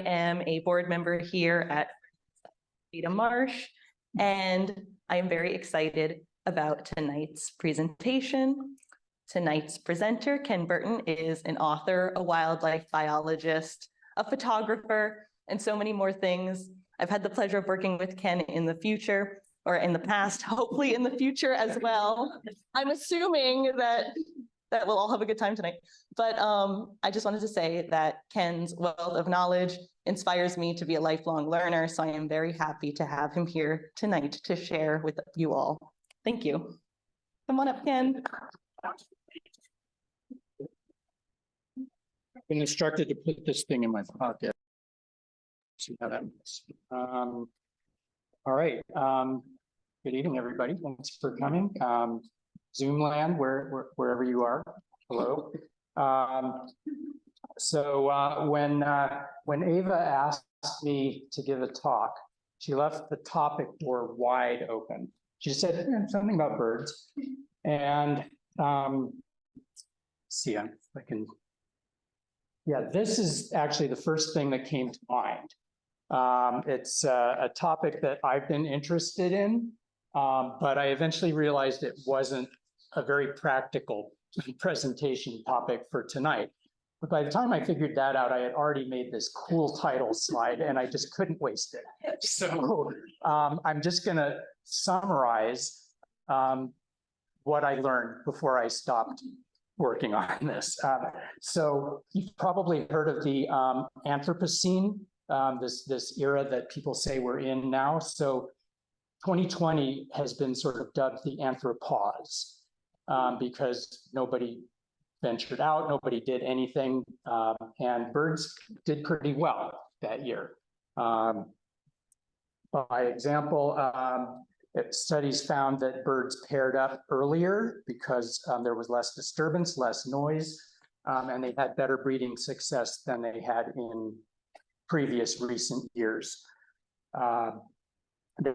am a board member here at Marsh, and I am very excited about tonight's presentation. Tonight's presenter, Ken Burton, is an author, a wildlife biologist, a photographer, and so many more things. I've had the pleasure of working with Ken in the future, or in the past, hopefully in the future as well. I'm assuming that we'll all have a good time tonight. But I just wanted to say that Ken's wealth of knowledge inspires me to be a lifelong learner, so I am very happy to have him here tonight to share with you all. Thank you. Come on up, Ken. I've been instructed to put this thing in my pocket. See how that looks. All right. Good evening, everybody. Thanks for coming. Zoom land, wherever you are. Hello. When Ava asked me to give a talk, she left the topic door wide open. She said something about birds, and see if I can. Yeah, this is actually the first thing that came to mind. It's a topic that I've been interested in, but I eventually realized it wasn't a very practical presentation topic for tonight. But by the time I figured that out, I had already made this cool title slide and I just couldn't waste it. So I'm just gonna summarize what I learned before I stopped working on this. So you've probably heard of the Anthropocene, this era that people say we're in now. So 2020 has been sort of dubbed the Anthropause because nobody ventured out, nobody did anything, and birds did pretty well that year. By example, studies found that birds paired up earlier because there was less disturbance, less noise, and they had better breeding success than they had in previous recent years.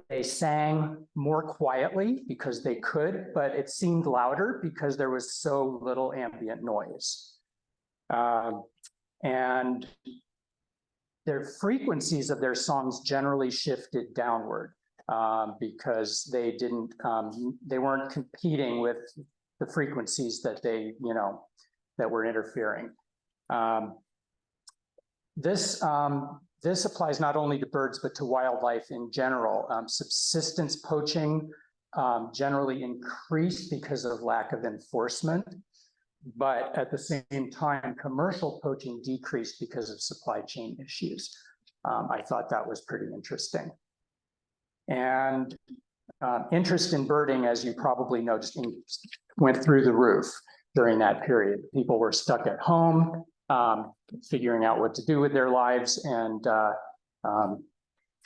They sang more quietly because they could, but it seemed louder because there was so little ambient noise. And their frequencies of their songs generally shifted downward because they weren't competing with the frequencies that that were interfering. This applies not only to birds, but to wildlife in general. Subsistence poaching generally increased because of lack of enforcement, but at the same time, commercial poaching decreased because of supply chain issues. I thought that was pretty interesting. And interest in birding, as you probably know, just went through the roof during that period. People were stuck at home, figuring out what to do with their lives. And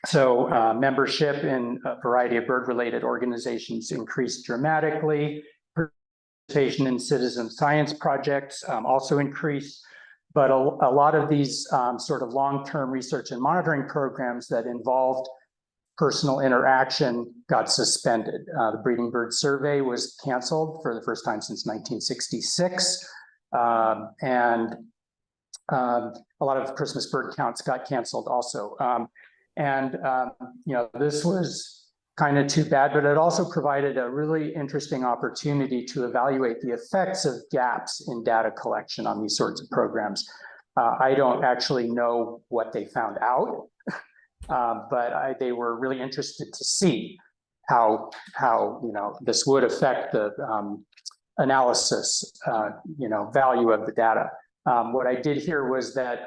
so membership in a variety of bird-related organizations increased dramatically. Participation in citizen science projects also increased. But a lot of these sort of long-term research and monitoring programs that involved personal interaction got suspended. The Breeding Bird Survey was canceled for the first time since 1966. And a lot of Christmas bird counts got canceled also. This was kind of too bad, but it also provided a really interesting opportunity to evaluate the effects of gaps in data collection on these sorts of programs. I don't actually know what they found out, but they were really interested to see how this would affect the analysis value of the data. What I did here was that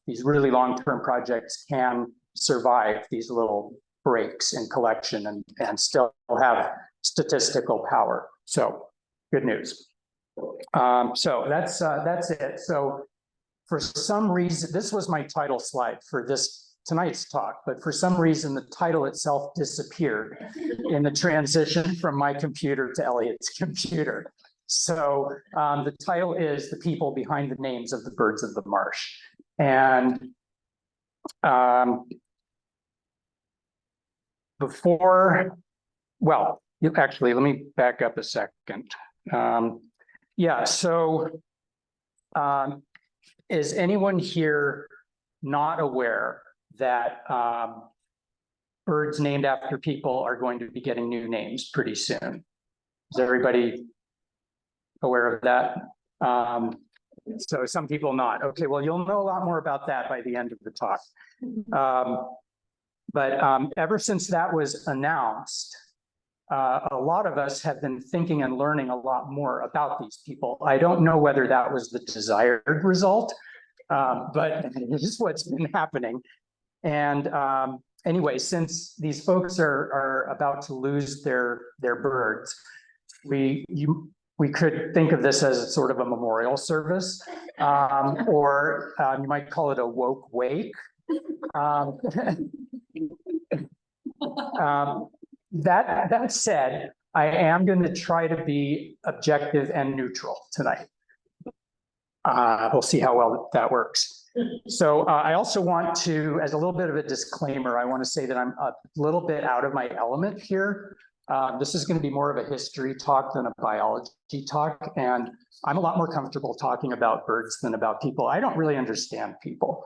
these really long-term projects can survive these little breaks in collection and still have statistical power. So good news. So that's it. So for some reason, this was my title slide for tonight's talk, but for some reason, the title itself disappeared in the transition from my computer to Elliot's computer. So the title is The People Behind the Names of the Birds of the Marsh. And actually, let me back up a second. Is anyone here not aware that birds named after people are going to be getting new names pretty soon. Is everybody aware of that? So some people not. Okay, well, you'll know a lot more about that by the end of the talk. But ever since that was announced, a lot of us have been thinking and learning a lot more about these people. I don't know whether that was the desired result, but this is what's been happening. And anyway, since these folks are about to lose their birds, we could think of this as sort of a memorial service, or you might call it a woke wake. That said, I am going to try to be objective and neutral tonight. We'll see how well that works. So I also want to, as a little bit of a disclaimer, I want to say that I'm a little bit out of my element here. This is going to be more of a history talk than a biology talk, and I'm a lot more comfortable talking about birds than about people. I don't really understand people.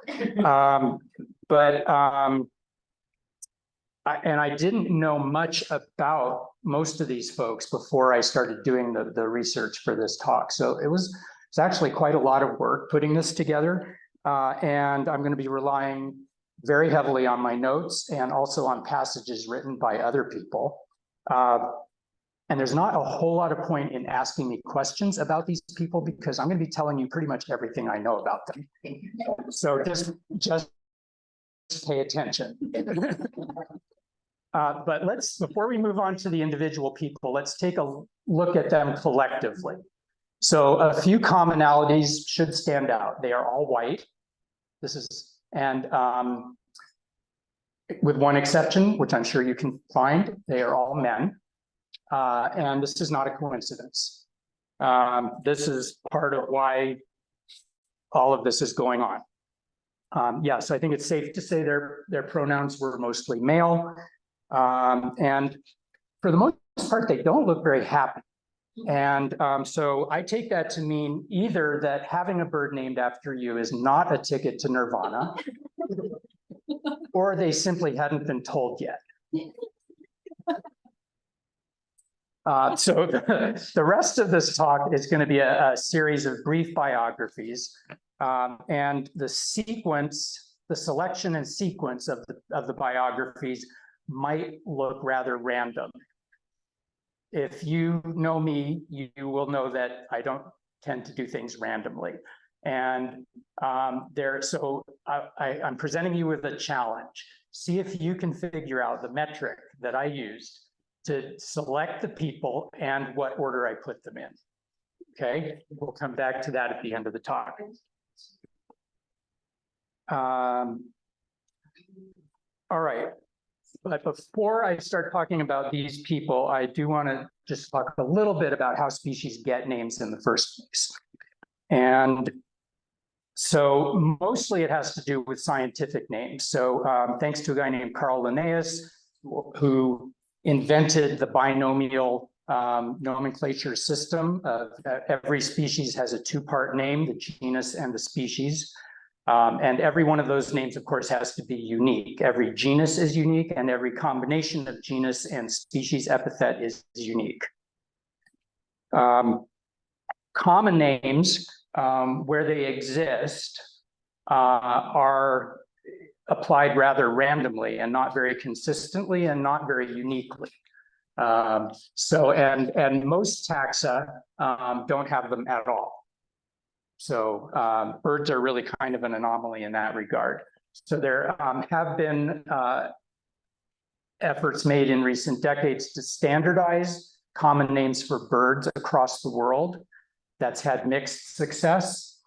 I didn't know much about most of these folks before I started doing the research for this talk. So it's actually quite a lot of work putting this together. And I'm going to be relying very heavily on my notes and also on passages written by other people. And there's not a whole lot of point in asking me questions about these people because I'm going to be telling you pretty much everything I know about them. So just pay attention. But before we move on to the individual people, let's take a look at them collectively. So a few commonalities should stand out. They are all white. And with one exception, which I'm sure you can find, they are all men. And this is not a coincidence. This is part of why all of this is going on. Yes, I think it's safe to say their pronouns were mostly male. And for the most part, they don't look very happy. And so I take that to mean either that having a bird named after you is not a ticket to nirvana, or they simply hadn't been told yet. So the rest of this talk is going to be a series of brief biographies, and the selection and sequence of the biographies might look rather random. If you know me, you will know that I don't tend to do things randomly. And I'm presenting you with a challenge. See if you can figure out the metric that I used to select the people and what order I put them in. Okay, we'll come back to that at the end of the talk. All right. But before I start talking about these people, I do want to just talk a little bit about how species get names in the first place. And so mostly it has to do with scientific names. So thanks to a guy named Carl Linnaeus, who invented the binomial nomenclature system. Every species has a two-part name, the genus and the species. And every one of those names, of course, has to be unique. Every genus is unique, and every combination of genus and species epithet is unique. Common names, where they exist, are applied rather randomly and not very consistently and not very uniquely. And most taxa don't have them at all. So birds are really kind of an anomaly in that regard. So there have been efforts made in recent decades to standardize common names for birds across the world. That's had mixed success.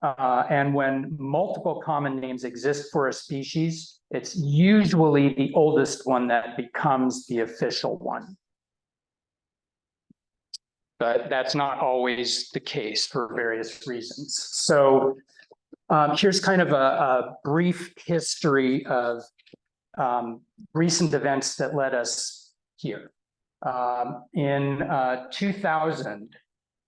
And when multiple common names exist for a species, it's usually the oldest one that becomes the official one. But that's not always the case for various reasons. So here's kind of a brief history of recent events that led us here. In 2000,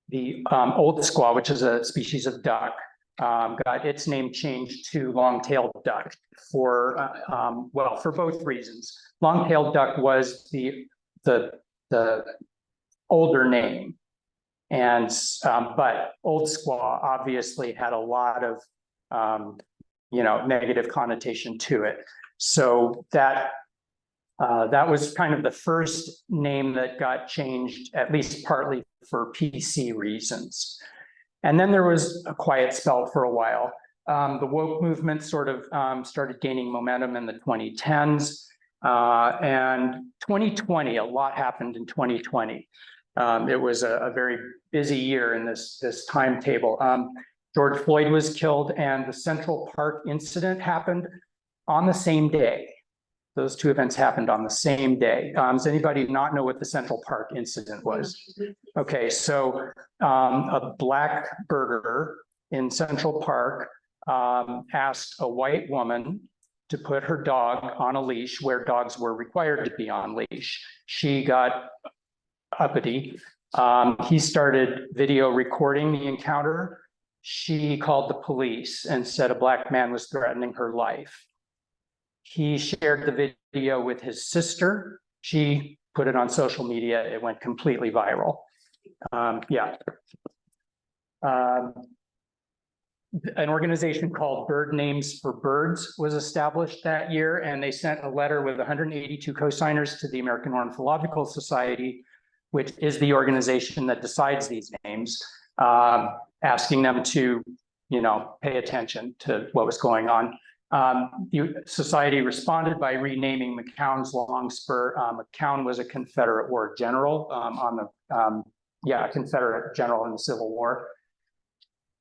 the old squaw, which is a species of duck, got its name changed to long-tailed duck for, well, for both reasons. Long-tailed duck was the older name. And, but Old Squaw obviously had a lot of, negative connotation to it. So that was kind of the first name that got changed, at least partly for PC reasons. And then there was a quiet spell for a while. The woke movement sort of started gaining momentum in the 2010s. And 2020, a lot happened in 2020. It was a very busy year in this timetable. George Floyd was killed and the Central Park incident happened on the same day. Those two events happened on the same day. Does anybody not know what the Central Park incident was? Okay, so a black birder in Central Park asked a white woman to put her dog on a leash where dogs were required to be on leash. She got uppity. He started video recording the encounter. She called the police and said a black man was threatening her life. He shared the video with his sister. She put it on social media. It went completely viral. An organization called Bird Names for Birds was established that year, and they sent a letter with 182 co-signers to the American Ornithological Society, which is the organization that decides these names, asking them to, pay attention to what was going on. The society responded by renaming McCown's Longspur. McCown was a Confederate war general a Confederate general in the Civil War.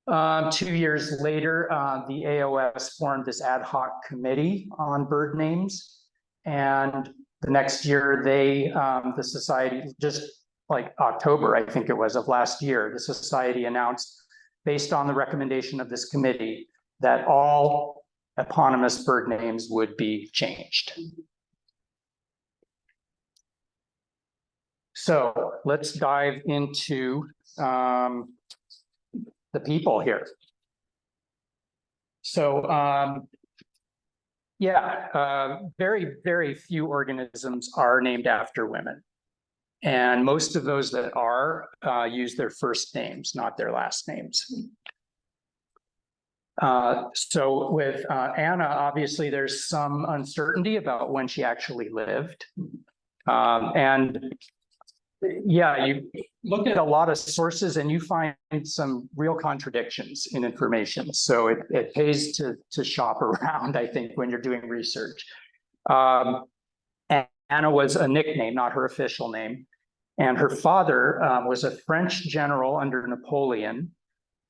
2 years later, the AOS formed this ad hoc committee on bird names. And the next year, the society, just like October, I think it was, of last year, the society announced, based on the recommendation of this committee, that all eponymous bird names would be changed. So let's dive into the people here. So very, very few organisms are named after women. And most of those that are use their first names, not their last names. So with Anna, obviously there's some uncertainty about when she actually lived. You look at a lot of sources and you find some real contradictions in information. So it pays to shop around, I think, when you're doing research. Anna was a nickname, not her official name. And her father was a French general under Napoleon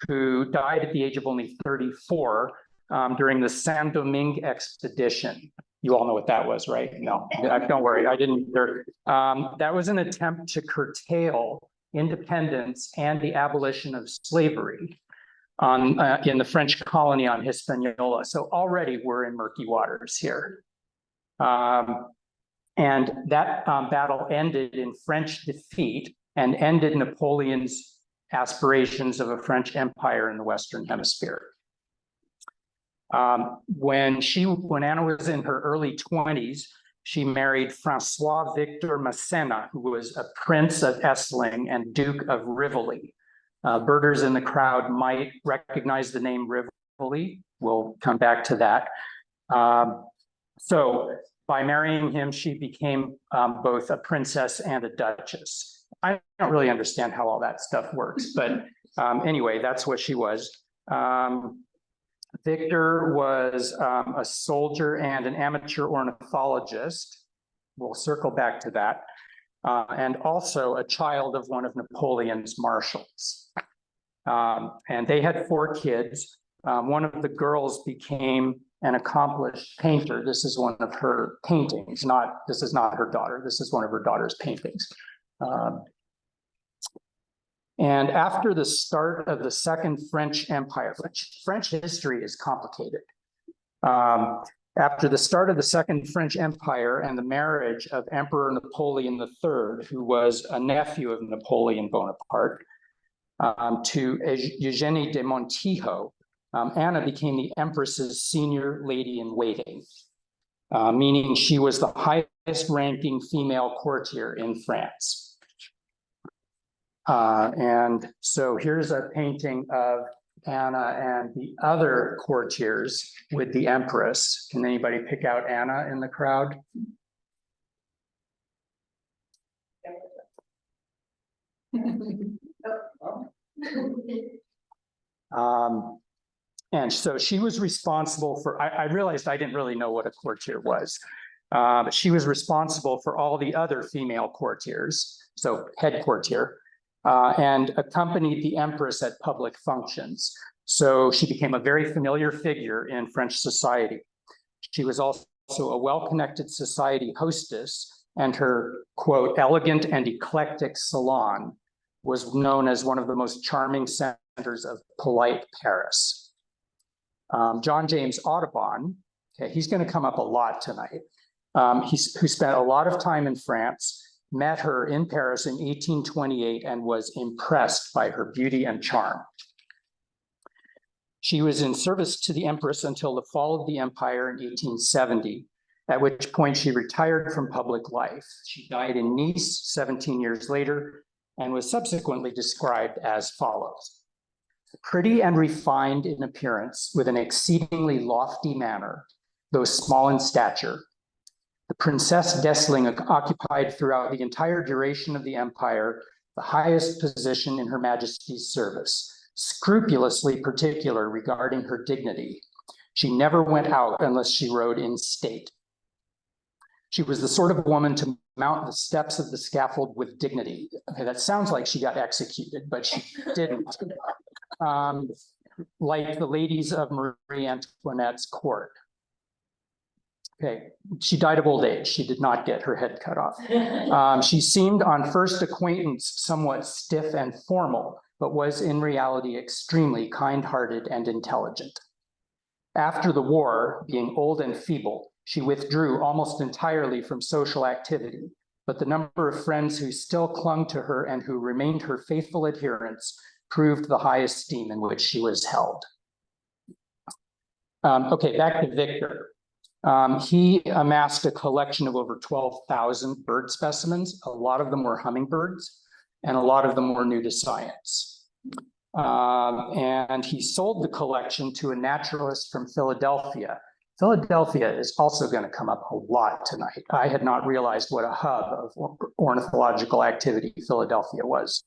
who died at the age of only 34 during the Saint-Domingue expedition. You all know what that was, right? No, don't worry, I didn't either. That was an attempt to curtail independence and the abolition of slavery in the French colony on Hispaniola. So already we're in murky waters here. And that battle ended in French defeat and ended Napoleon's aspirations of a French empire in the Western Hemisphere. When Anna was in her early 20s, she married Francois Victor Masséna, who was a prince of Essling and Duke of Rivoli. Birders in the crowd might recognize the name Rivoli. We'll come back to that. So by marrying him, she became both a princess and a duchess. I don't really understand how all that stuff works, but anyway, that's what she was. Victor was a soldier and an amateur ornithologist. We'll circle back to that. And also a child of one of Napoleon's marshals. And they had 4 kids. One of the girls became an accomplished painter. This is one of her paintings, this is not her daughter. This is one of her daughter's paintings. And after the start of the Second French Empire, French history is complicated. After the start of the Second French Empire and the marriage of Emperor Napoleon III, who was a nephew of Napoleon Bonaparte, to Eugénie de Montijo, Anna became the empress's senior lady in waiting, meaning she was the highest ranking female courtier in France. And so here's a painting of Anna and the other courtiers with the empress. Can anybody pick out Anna in the crowd? And so she was responsible for, I realized I didn't really know what a courtier was, but she was responsible for all the other female courtiers, so head courtier, and accompanied the empress at public functions. So she became a very familiar figure in French society. She was also a well-connected society hostess, and her, quote, elegant and eclectic salon was known as one of the most charming centers of polite Paris. John James Audubon, okay, he's going to come up a lot tonight, who spent a lot of time in France, met her in Paris in 1828 and was impressed by her beauty and charm. She was in service to the empress until the fall of the empire in 1870, at which point she retired from public life. She died in Nice 17 years later and was subsequently described as follows. Pretty and refined in appearance, with an exceedingly lofty manner, though small in stature, the Princess d'Essling occupied throughout the entire duration of the empire the highest position in Her Majesty's service, scrupulously particular regarding her dignity. She never went out unless she rode in state. She was the sort of woman to mount the steps of the scaffold with dignity. Okay, that sounds like she got executed, but she didn't. Like the ladies of Marie Antoinette's court. Okay, she died of old age. She did not get her head cut off. She seemed on first acquaintance somewhat stiff and formal, but was in reality extremely kind-hearted and intelligent. After the war, being old and feeble, she withdrew almost entirely from social activity, but the number of friends who still clung to her and who remained her faithful adherents proved the high esteem in which she was held. Okay, back to Victor. He amassed a collection of over 12,000 bird specimens. A lot of them were hummingbirds, and a lot of them were new to science. And he sold the collection to a naturalist from Philadelphia. Philadelphia is also going to come up a lot tonight. I had not realized what a hub of ornithological activity Philadelphia was.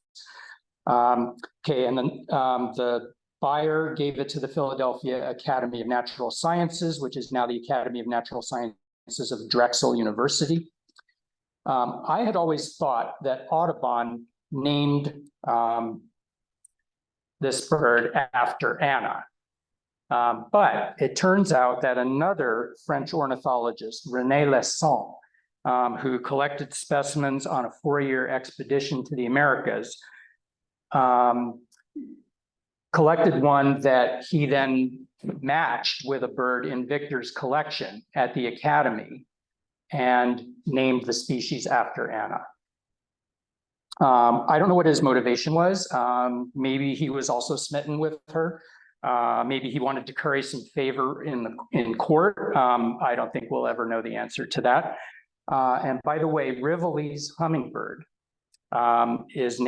Okay, and then the buyer gave it to the Philadelphia Academy of Natural Sciences, which is now the Academy of Natural Sciences of Drexel University. I had always thought that Audubon named this bird after Anna. But it turns out that another French ornithologist, René Lesson, who collected specimens on a 4-year expedition to the Americas, collected one that he then matched with a bird in Victor's collection at the Academy and named the species after Anna. I don't know what his motivation was. Maybe he was also smitten with her. Maybe he wanted to curry some favor in court. I don't think we'll ever know the answer to that. And by the way, Rivoli's hummingbird was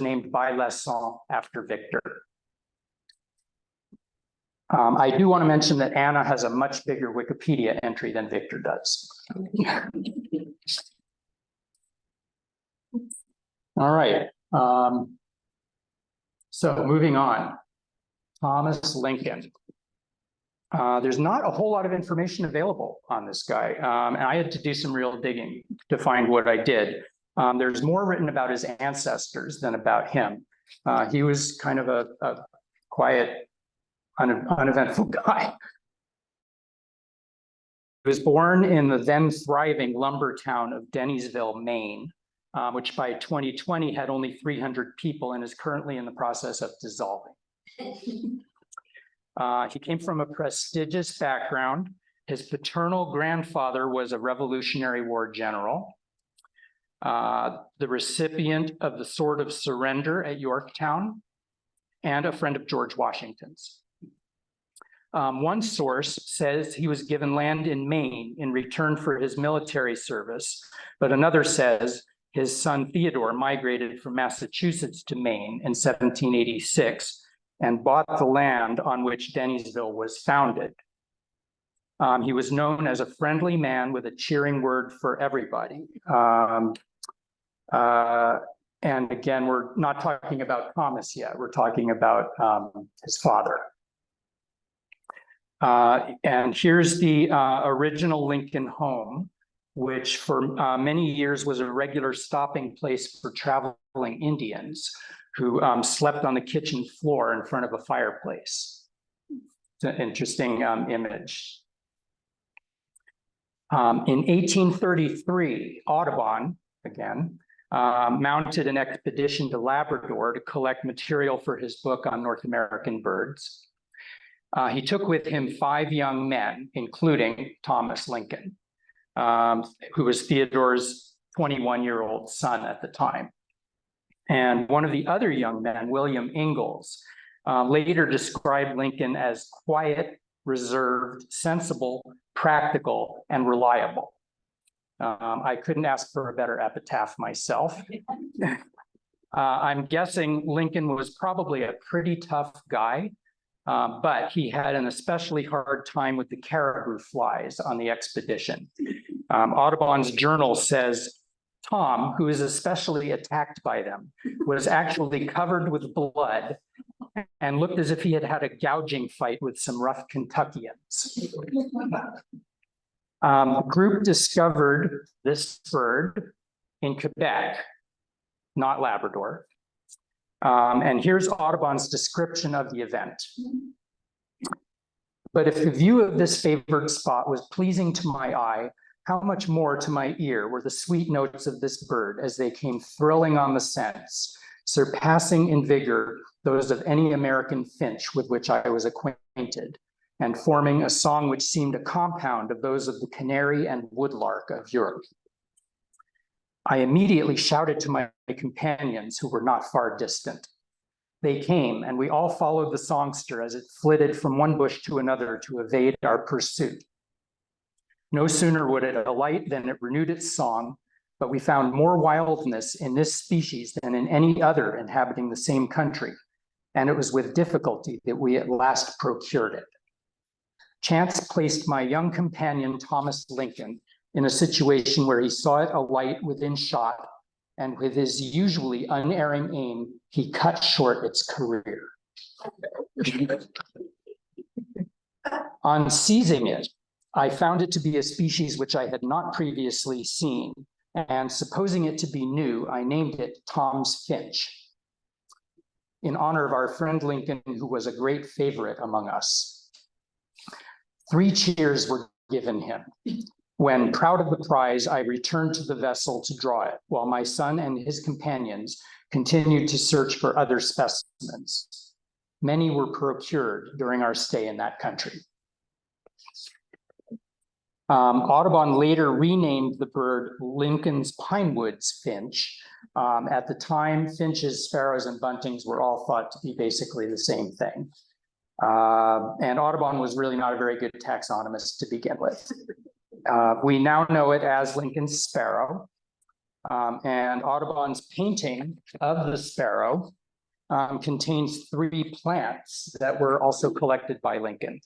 named by Lesson after Victor. I do want to mention that Anna has a much bigger Wikipedia entry than Victor does. All right. So moving on. Thomas Lincoln. There's not a whole lot of information available on this guy. And I had to do some real digging to find what I did. There's more written about his ancestors than about him. He was kind of a quiet, uneventful guy. He was born in the then thriving lumber town of Dennisville, Maine, which by 2020 had only 300 people and is currently in the process of dissolving. He came from a prestigious background. His paternal grandfather was a Revolutionary War general, the recipient of the Sword of Surrender at Yorktown, and a friend of George Washington's. One source says he was given land in Maine in return for his military service, but another says his son Theodore migrated from Massachusetts to Maine in 1786 and bought the land on which Dennisville was founded. He was known as a friendly man with a cheering word for everybody. And again, we're not talking about Thomas yet. We're talking about his father. And here's the original Lincoln home, which for many years was a regular stopping place for traveling Indians who slept on the kitchen floor in front of a fireplace. It's an interesting image. In 1833, Audubon, again, mounted an expedition to Labrador to collect material for his book on North American birds. He took with him 5 young men, including Thomas Lincoln, who was Theodore's 21-year-old son at the time. And one of the other young men, William Ingalls, later described Lincoln as quiet, reserved, sensible, practical, and reliable. I couldn't ask for a better epitaph myself. I'm guessing Lincoln was probably a pretty tough guy, but he had an especially hard time with the caribou flies on the expedition. Audubon's journal says, Tom, who is especially attacked by them, was actually covered with blood and looked as if he had had a gouging fight with some rough Kentuckians. The group discovered this bird in Quebec, not Labrador. And here's Audubon's description of the event. But if the view of this favored spot was pleasing to my eye, how much more to my ear were the sweet notes of this bird as they came thrilling on the sense, surpassing in vigor those of any American finch with which I was acquainted, and forming a song which seemed a compound of those of the canary and woodlark of Europe. I immediately shouted to my companions who were not far distant. They came, and we all followed the songster as it flitted from one bush to another to evade our pursuit. No sooner would it alight than it renewed its song, but we found more wildness in this species than in any other inhabiting the same country, and it was with difficulty that we at last procured it. Chance placed my young companion, Thomas Lincoln, in a situation where he saw it alight within shot, and with his usually unerring aim, he cut short its career. On seizing it, I found it to be a species which I had not previously seen, and supposing it to be new, I named it Tom's Finch, in honor of our friend Lincoln, who was a great favorite among us. 3 cheers were given him. When, proud of the prize, I returned to the vessel to draw it, while my son and his companions continued to search for other specimens. Many were procured during our stay in that country. Audubon later renamed the bird Lincoln's Pinewoods finch. At the time, finches, sparrows, and buntings were all thought to be basically the same thing. And Audubon was really not a very good taxonomist to begin with. We now know it as Lincoln's sparrow. And Audubon's painting of the sparrow contains 3 plants that were also collected by Lincoln.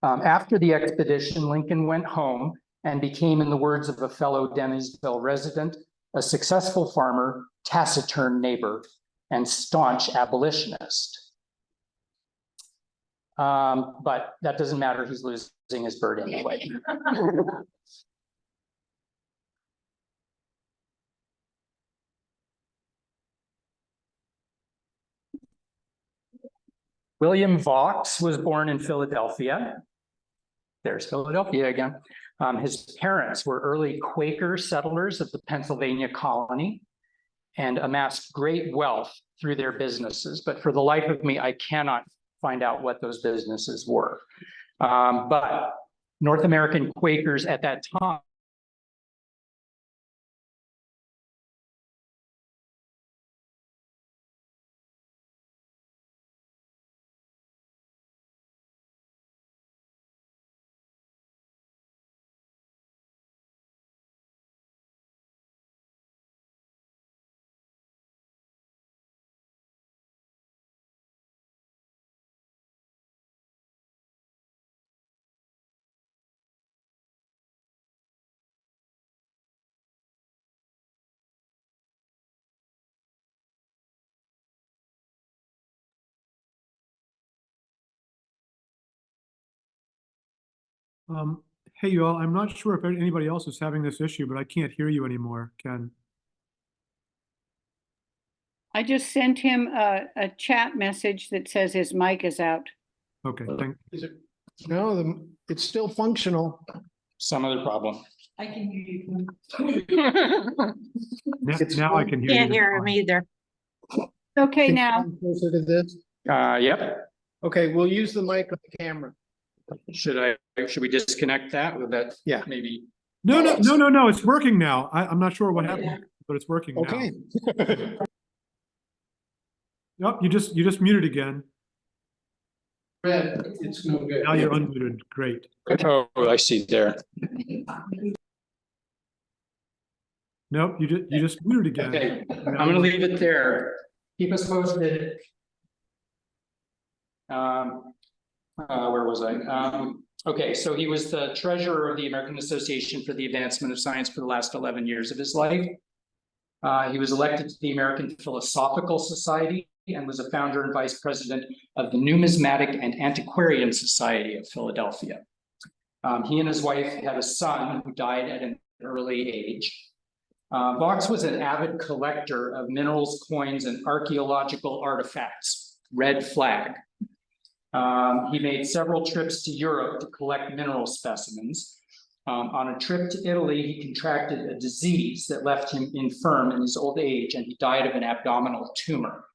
After the expedition, Lincoln went home and became, in the words of a fellow Dennisville resident, a successful farmer, taciturn neighbor, and staunch abolitionist. But that doesn't matter, he's losing his bird anyway. William Vaux was born in Philadelphia. There's Philadelphia again. His parents were early Quaker settlers of the Pennsylvania colony and amassed great wealth through their businesses. But for the life of me, I cannot find out what those businesses were. But North American Quakers at that time Hey, you all, I'm not sure if anybody else is having this issue, but I can't hear you anymore, Ken. I just sent him a chat message that says his mic is out. Okay, thank, Is it? No, it's still functional. Some other problem. I can hear you. now I can hear you. Can't hear him either. Okay, Can you now, come closer to this? Yep. Okay, we'll use the mic on the camera. Should we disconnect that? Would that? Yeah. Maybe. No, it's working now. I'm not sure what happened, but it's working now. Okay. Yep, you just muted again. Red, it's no good. Now you're unmuted. Great. Oh, I see there. Nope, you just muted again. Okay, I'm gonna leave it there. Keep us posted. Where was I? Okay, so he was the treasurer of the American Association for the Advancement of Science for the last 11 years of his life. He was elected to the American Philosophical Society and was a founder and vice president of the Numismatic and Antiquarian Society of Philadelphia. He and his wife had a son who died at an early age. Vaux was an avid collector of minerals, coins, and archaeological artifacts. Red flag. He made several trips to Europe to collect mineral specimens. On a trip to Italy, he contracted a disease that left him infirm in his old age, and he died of an abdominal tumor.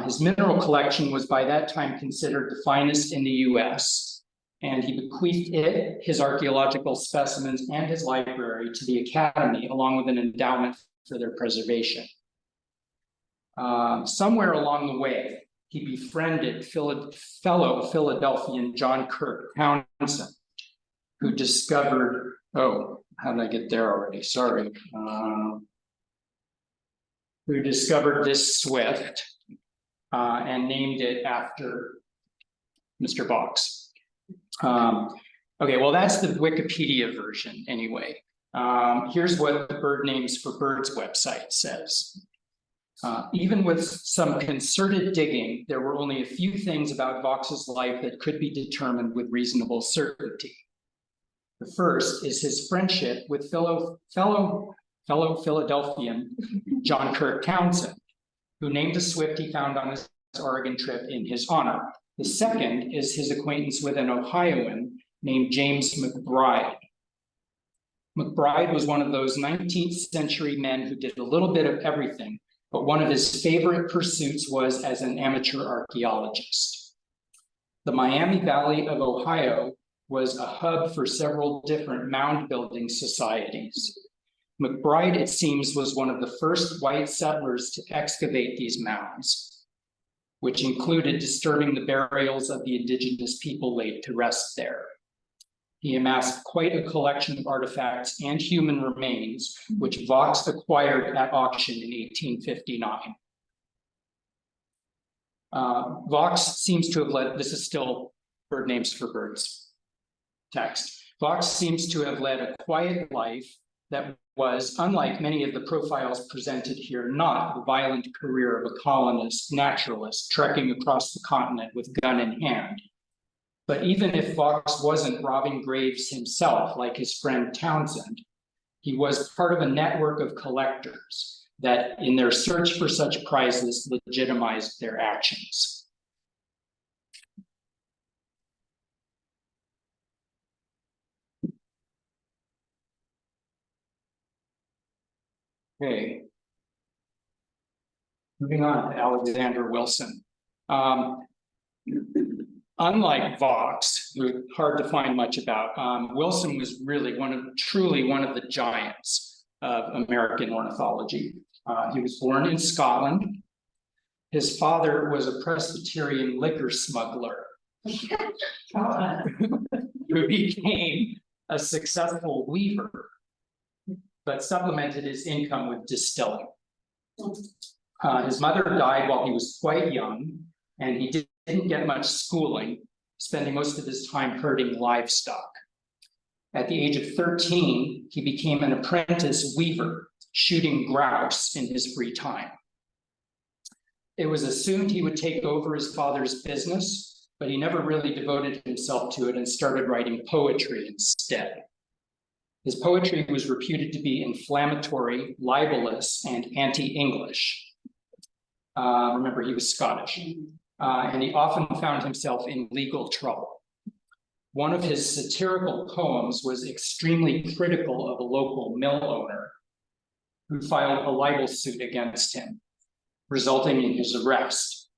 His mineral collection was by that time considered the finest in the US, and he bequeathed his archaeological specimens and his library to the Academy, along with an endowment for their preservation. Somewhere along the way, he befriended fellow Philadelphian John Kirk Townsend, who discovered, oh, how did I get there already? Sorry. Who discovered this swift and named it after Mr. Vaux. Okay, well, that's the Wikipedia version anyway. Here's what the Bird Names for Birds website says. Even with some concerted digging, there were only a few things about Vaux's life that could be determined with reasonable certainty. The first is his friendship with fellow Philadelphian John Kirk Townsend, who named a swift he found on his Oregon trip in his honor. The second is his acquaintance with an Ohioan named James McBride. McBride was one of those 19th century men who did a little bit of everything, but one of his favorite pursuits was as an amateur archaeologist. The Miami Valley of Ohio was a hub for several different mound building societies. McBride, it seems, was one of the first white settlers to excavate these mounds, which included disturbing the burials of the indigenous people laid to rest there. He amassed quite a collection of artifacts and human remains, which Vaux acquired at auction in 1859. Vaux seems to have led, this is still Bird Names for Birds text. Vaux seems to have led a quiet life that was, unlike many of the profiles presented here, not the violent career of a colonist naturalist trekking across the continent with gun in hand. But even if Vaux wasn't robbing graves himself, like his friend Townsend, he was part of a network of collectors that, in their search for such prizes, legitimized their actions. Okay. Moving on to Alexander Wilson. Unlike Vaux, who hard to find much about, Wilson was really truly one of the giants of American ornithology. He was born in Scotland. His father was a Presbyterian liquor smuggler who became a successful weaver, but supplemented his income with distilling. His mother died while he was quite young, and he didn't get much schooling, spending most of his time herding livestock. At the age of 13, he became an apprentice weaver, shooting grouse in his free time. It was assumed he would take over his father's business, but he never really devoted himself to it and started writing poetry instead. His poetry was reputed to be inflammatory, libelous, and anti-English. Remember, he was Scottish, and he often found himself in legal trouble. One of his satirical poems was extremely critical of a local mill owner who filed a libel suit against him, resulting in his arrest.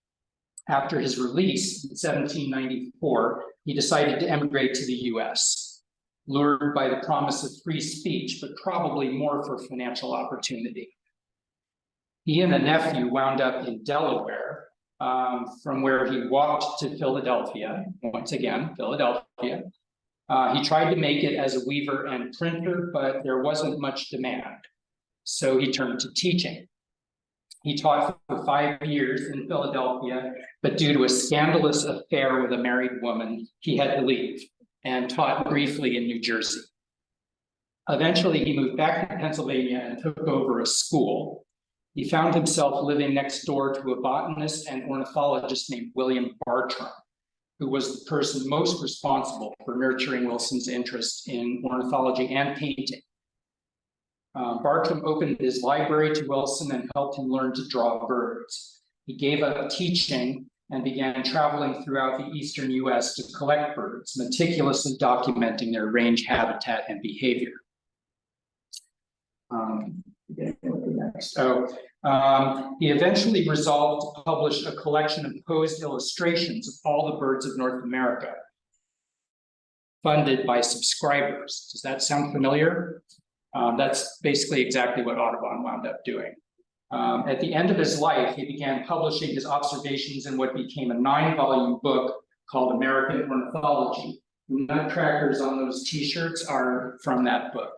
After his release in 1794, he decided to emigrate to the US, lured by the promise of free speech, but probably more for financial opportunity. He and a nephew wound up in Delaware, from where he walked to Philadelphia, once again, Philadelphia. He tried to make it as a weaver and printer, but there wasn't much demand. So he turned to teaching. He taught for 5 years in Philadelphia, but due to a scandalous affair with a married woman, he had to leave and taught briefly in New Jersey. Eventually, he moved back to Pennsylvania and took over a school. He found himself living next door to a botanist and ornithologist named William Bartram, who was the person most responsible for nurturing Wilson's interest in ornithology and painting. Bartram opened his library to Wilson and helped him learn to draw birds. He gave up teaching and began traveling throughout the eastern US to collect birds, meticulously documenting their range, habitat, and behavior. He eventually resolved to publish a collection of posed illustrations of all the birds of North America, funded by subscribers. Does that sound familiar? That's basically exactly what Audubon wound up doing. At the end of his life, he began publishing his observations in what became a 9-volume book called American Ornithology. The nutcrackers on those t-shirts are from that book,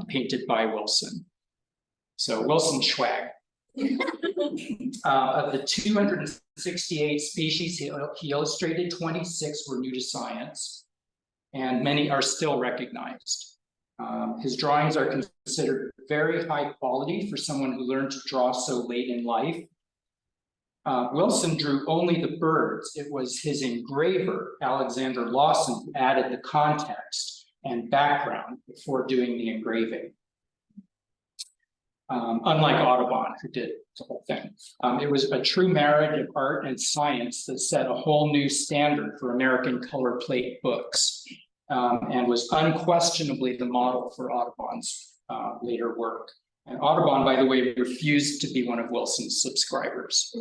painted by Wilson. So Wilson swag. Of the 268 species he illustrated, 26 were new to science, and many are still recognized. His drawings are considered very high quality for someone who learned to draw so late in life. Wilson drew only the birds. It was his engraver, Alexander Lawson, who added the context and background before doing the engraving. Unlike Audubon, who did the whole thing. It was a true marriage of art and science that set a whole new standard for American color plate books, and was unquestionably the model for Audubon's later work. And Audubon, by the way, refused to be one of Wilson's subscribers.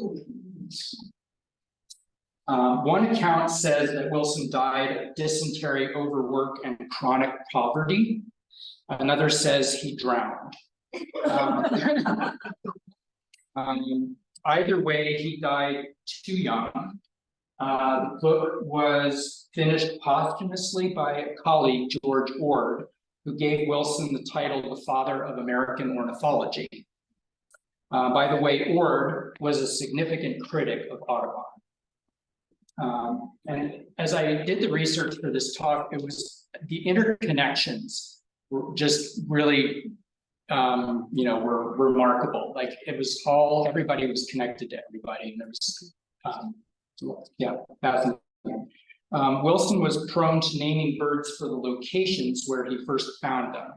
One account says that Wilson died of dysentery, overwork, and chronic poverty. Another says he drowned. Either way, he died too young. The book was finished posthumously by a colleague, George Ord, who gave Wilson the title the father of American ornithology. By the way, Ord was a significant critic of Audubon. And as I did the research for this talk, it was the interconnections were just really were remarkable. Like it was everybody was connected to everybody, and there was, fascinating. Wilson was prone to naming birds for the locations where he first found them,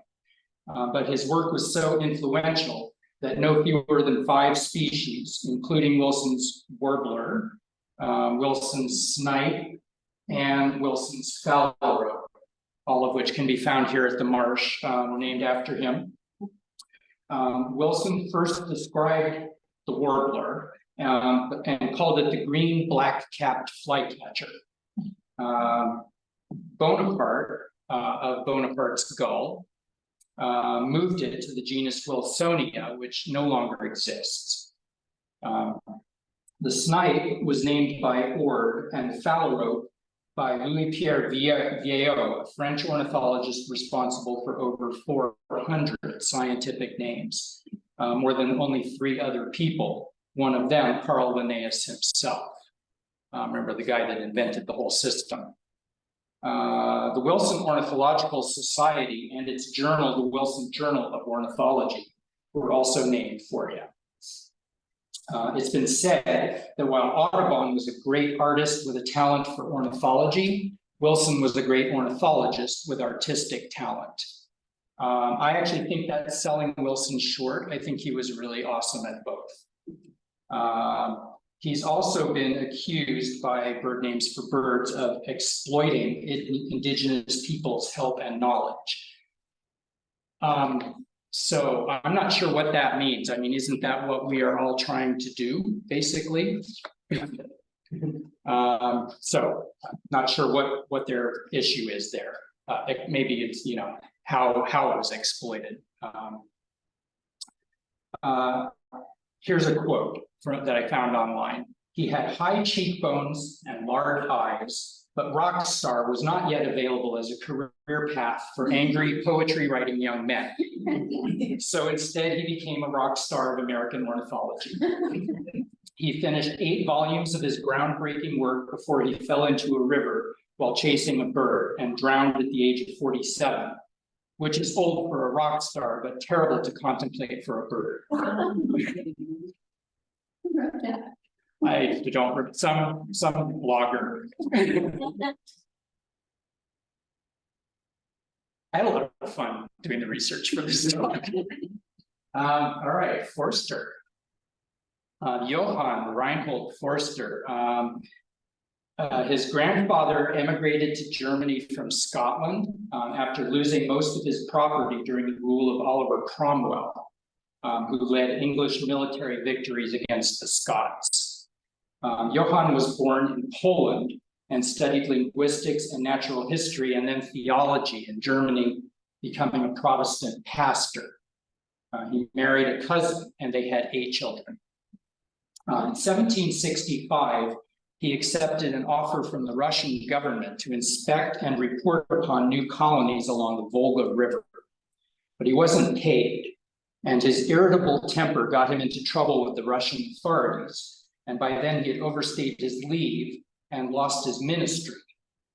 but his work was so influential that no fewer than 5 species, including Wilson's warbler, Wilson's snipe, and Wilson's phalarope, all of which can be found here at the Marsh, named after him. Wilson first described the warbler and called it the green black-capped flycatcher. Bonaparte, of Bonaparte's gull, moved it to the genus Wilsonia, which no longer exists. The snipe was named by Ord and phalarope by Louis-Pierre Vieillot, a French ornithologist responsible for over 400 scientific names, more than only 3 other people, one of them Carl Linnaeus himself. Remember, the guy that invented the whole system. The Wilson Ornithological Society and its journal, the Wilson Journal of Ornithology, were also named for him. It's been said that while Audubon was a great artist with a talent for ornithology, Wilson was a great ornithologist with artistic talent. I actually think that's selling Wilson short. I think he was really awesome at both. He's also been accused by Bird Names for Birds of exploiting indigenous people's help and knowledge. So I'm not sure what that means. I mean, isn't that what we are all trying to do, basically? So not sure what their issue is there. Maybe it's, you know, how it was exploited. Here's a quote that I found online. He had high cheekbones and large eyes, but rock star was not yet available as a career path for angry poetry writing young men. So instead, he became a rock star of American ornithology. He finished 8 volumes of his groundbreaking work before he fell into a river while chasing a bird and drowned at the age of 47, which is old for a rock star, but terrible to contemplate for a bird. I don't, some blogger. I had a lot of fun doing the research for this talk. All right, Forster. Johann Reinhold Forster. His grandfather emigrated to Germany from Scotland after losing most of his property during the rule of Oliver Cromwell, who led English military victories against the Scots. Johann was born in Poland and studied linguistics and natural history and then theology in Germany, becoming a Protestant pastor. He married a cousin and they had 8 children. In 1765, he accepted an offer from the Russian government to inspect and report upon new colonies along the Volga River, but he wasn't paid, and his irritable temper got him into trouble with the Russian authorities. And by then he had overstayed his leave and lost his ministry.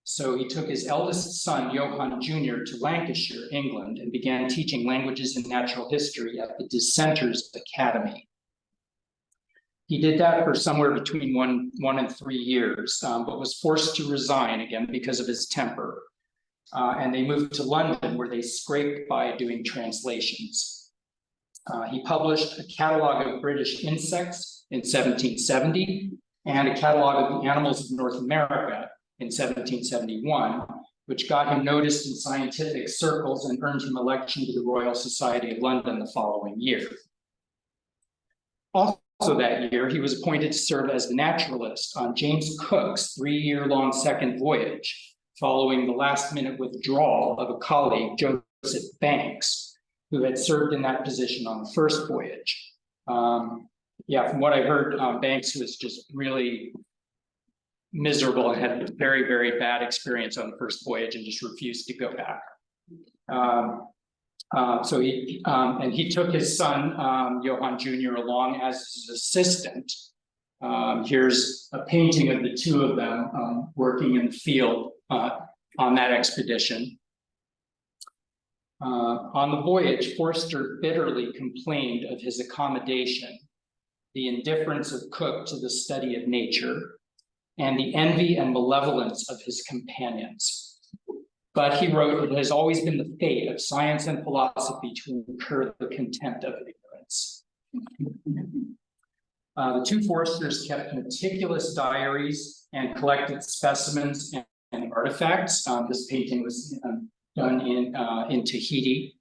So he took his eldest son, Johann Jr., to Lancashire, England, and began teaching languages and natural history at the Dissenters Academy. He did that for somewhere between one and 3 years, but was forced to resign again because of his temper. And they moved to London, where they scraped by doing translations. He published a catalog of British insects in 1770, and a catalog of the animals of North America in 1771, which got him noticed in scientific circles and earned him election to the Royal Society of London the following year. Also that year, he was appointed to serve as the naturalist on James Cook's 3-year-long second voyage, following the last-minute withdrawal of a colleague, Joseph Banks, who had served in that position on the first voyage. Yeah, from what I heard, Banks was just really miserable and had a very, very bad experience on the first voyage and just refused to go back. So he took his son, Johann Jr., along as his assistant. Here's a painting of the 2 of them working in the field on that expedition. On the voyage, Forster bitterly complained of his accommodation, the indifference of Cook to the study of nature, and the envy and malevolence of his companions. But he wrote, "It has always been the fate of science and philosophy to incur the contempt of ignorance." The 2 Forsters kept meticulous diaries and collected specimens and artifacts. This painting was done in Tahiti.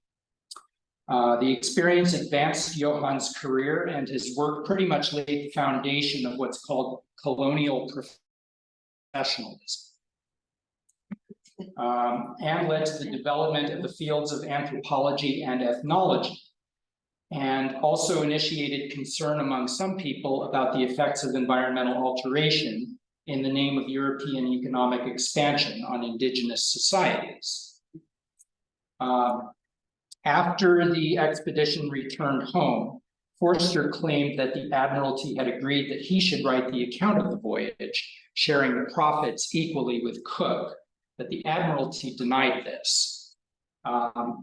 The experience advanced Johann's career, and his work pretty much laid the foundation of what's called colonial professionalism, and led to the development of the fields of anthropology and ethnology, and also initiated concern among some people about the effects of environmental alteration in the name of European economic expansion on indigenous societies. After the expedition returned home, Forster claimed that the Admiralty had agreed that he should write the account of the voyage, sharing the profits equally with Cook, but the Admiralty denied this.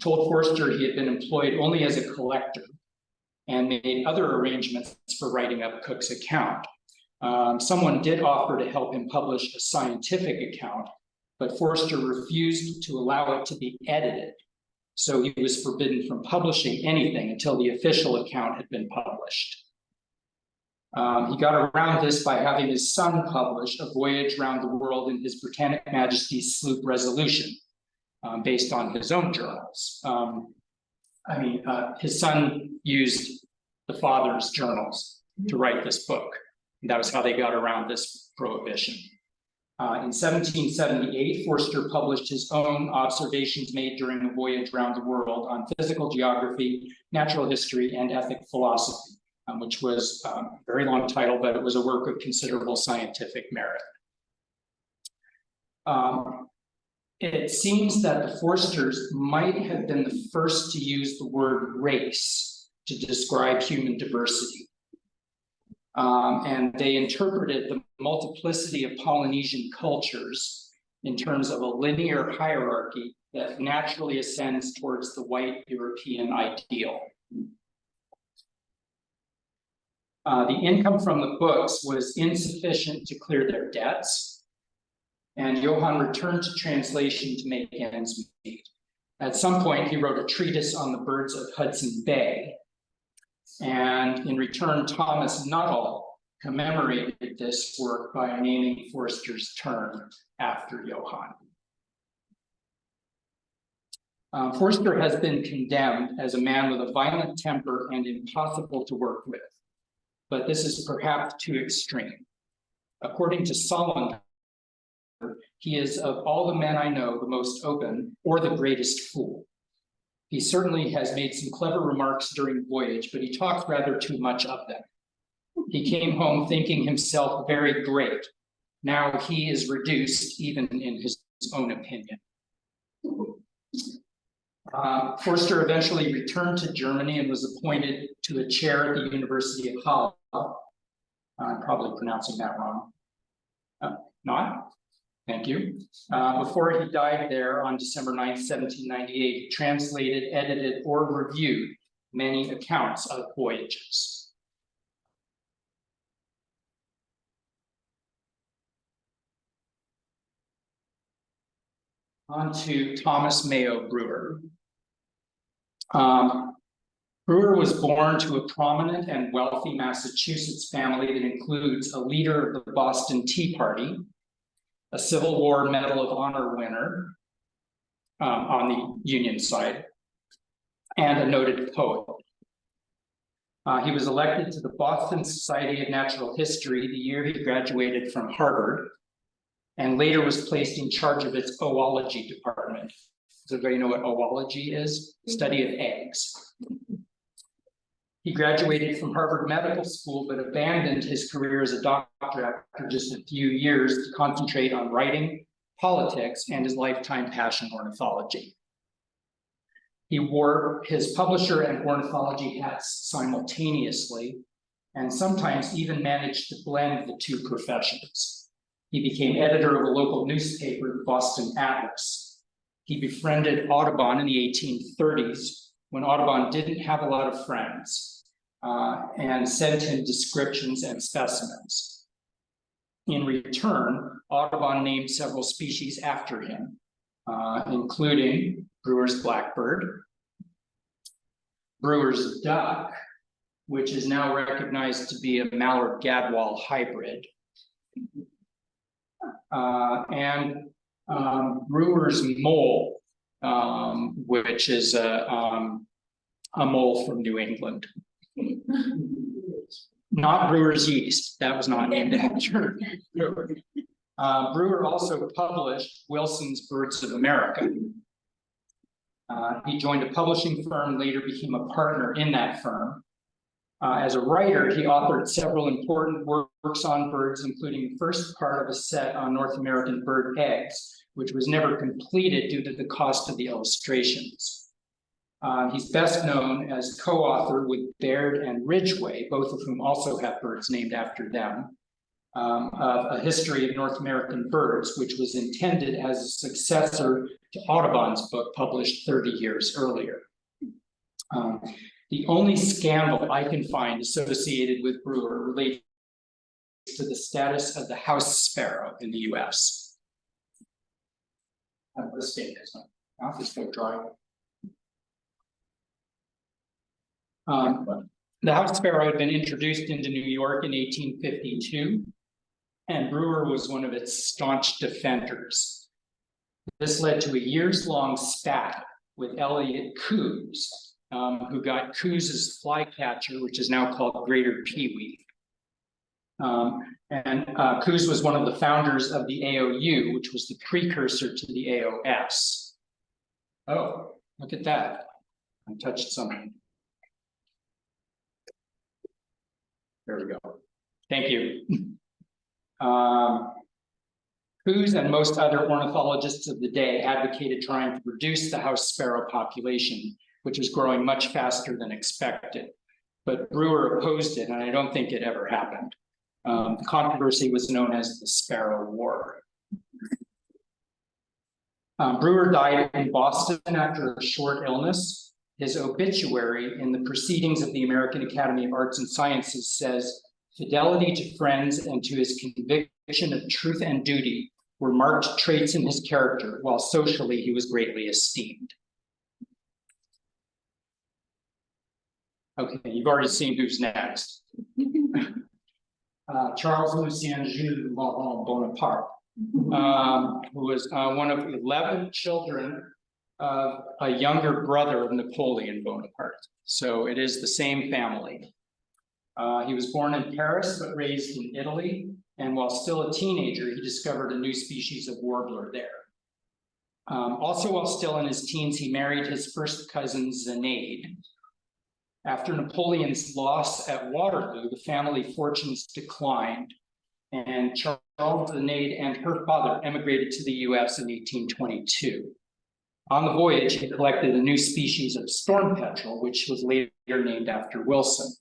Told Forster he had been employed only as a collector, and made other arrangements for writing up Cook's account. Someone did offer to help him publish a scientific account, but Forster refused to allow it to be edited. So he was forbidden from publishing anything until the official account had been published. He got around this by having his son publish a voyage around the world in His Britannic Majesty's sloop Resolution, based on his own journals. His son used the father's journals to write this book. And that was how they got around this prohibition. In 1778, Forster published his own observations made during a voyage around the world on physical geography, natural history, and ethic philosophy, which was a very long title, but it was a work of considerable scientific merit. It seems that the Forsters might have been the first to use the word race to describe human diversity. And they interpreted the multiplicity of Polynesian cultures in terms of a linear hierarchy that naturally ascends towards the white European ideal. The income from the books was insufficient to clear their debts, and Johann returned to translation to make ends meet. At some point, he wrote a treatise on the birds of Hudson Bay, and in return, Thomas Nuttall commemorated this work by naming Forster's term after Johann. Forster has been condemned as a man with a violent temper and impossible to work with, but this is perhaps too extreme. According to Solon, he is of all the men I know the most open or the greatest fool. He certainly has made some clever remarks during the voyage, but he talks rather too much of them. He came home thinking himself very great. Now he is reduced, even in his own opinion. Forster eventually returned to Germany and was appointed to a chair at the University of Halle. I'm probably pronouncing that wrong. Not? Thank you. Before he died there on December 9th, 1798, he translated, edited, or reviewed many accounts of voyages. On to Thomas Mayo Brewer. Brewer was born to a prominent and wealthy Massachusetts family that includes a leader of the Boston Tea Party, a Civil War Medal of Honor winner on the Union side, and a noted poet. He was elected to the Boston Society of Natural History the year he graduated from Harvard, and later was placed in charge of its oology department. Does everybody know what oology is? Study of eggs. He graduated from Harvard Medical School, but abandoned his career as a doctor after just a few years to concentrate on writing, politics, and his lifetime passion, ornithology. He wore his publisher and ornithology hats simultaneously, and sometimes even managed to blend the two professions. He became editor of a local newspaper, the Boston Atlas. He befriended Audubon in the 1830s, when Audubon didn't have a lot of friends, and sent him descriptions and specimens. In return, Audubon named several species after him, including Brewer's blackbird, Brewer's duck, which is now recognized to be a mallard-gadwall hybrid, and Brewer's mole, which is a mole from New England. Not Brewer's yeast, that was not named after Brewer. Brewer also published Wilson's Birds of America. He joined a publishing firm, later became a partner in that firm. As a writer, he authored several important works on birds, including the first part of a set on North American bird eggs, which was never completed due to the cost of the illustrations. He's best known as co-author with Baird and Ridgway, both of whom also have birds named after them, of A History of North American Birds, which was intended as a successor to Audubon's book published 30 years earlier. The only scandal I can find associated with Brewer relates to the status of the house sparrow in the US. This thing is my mouth is so dry. The house sparrow had been introduced into New York in 1852, and Brewer was one of its staunch defenders. This led to a years-long spat with Elliott Coues, who got Coues's flycatcher, which is now called greater peewee. Coues was one of the founders of the AOU, which was the precursor to the AOS. Oh, look at that. I touched something. There we go. Thank you. Coues and most other ornithologists of the day advocated trying to reduce the house sparrow population, which was growing much faster than expected. But Brewer opposed it, and I don't think it ever happened. The controversy was known as the Sparrow War. Brewer died in Boston after a short illness. His obituary in the Proceedings of the American Academy of Arts and Sciences says, "Fidelity to friends and to his conviction of truth and duty were marked traits in his character, while socially he was greatly esteemed." Okay, you've already seen who's next. Charles Lucien Jules Laurent Bonaparte, who was one of 11 children of a younger brother of Napoleon Bonaparte. So it is the same family. He was born in Paris, but raised in Italy. And while still a teenager, he discovered a new species of warbler there. Also, while still in his teens, he married his first cousin, Zenaide. After Napoleon's loss at Waterloo, the family fortunes declined, and Charles Zenaide and her father emigrated to the US in 1822. On the voyage, he collected a new species of storm petrel, which was later named after Wilson.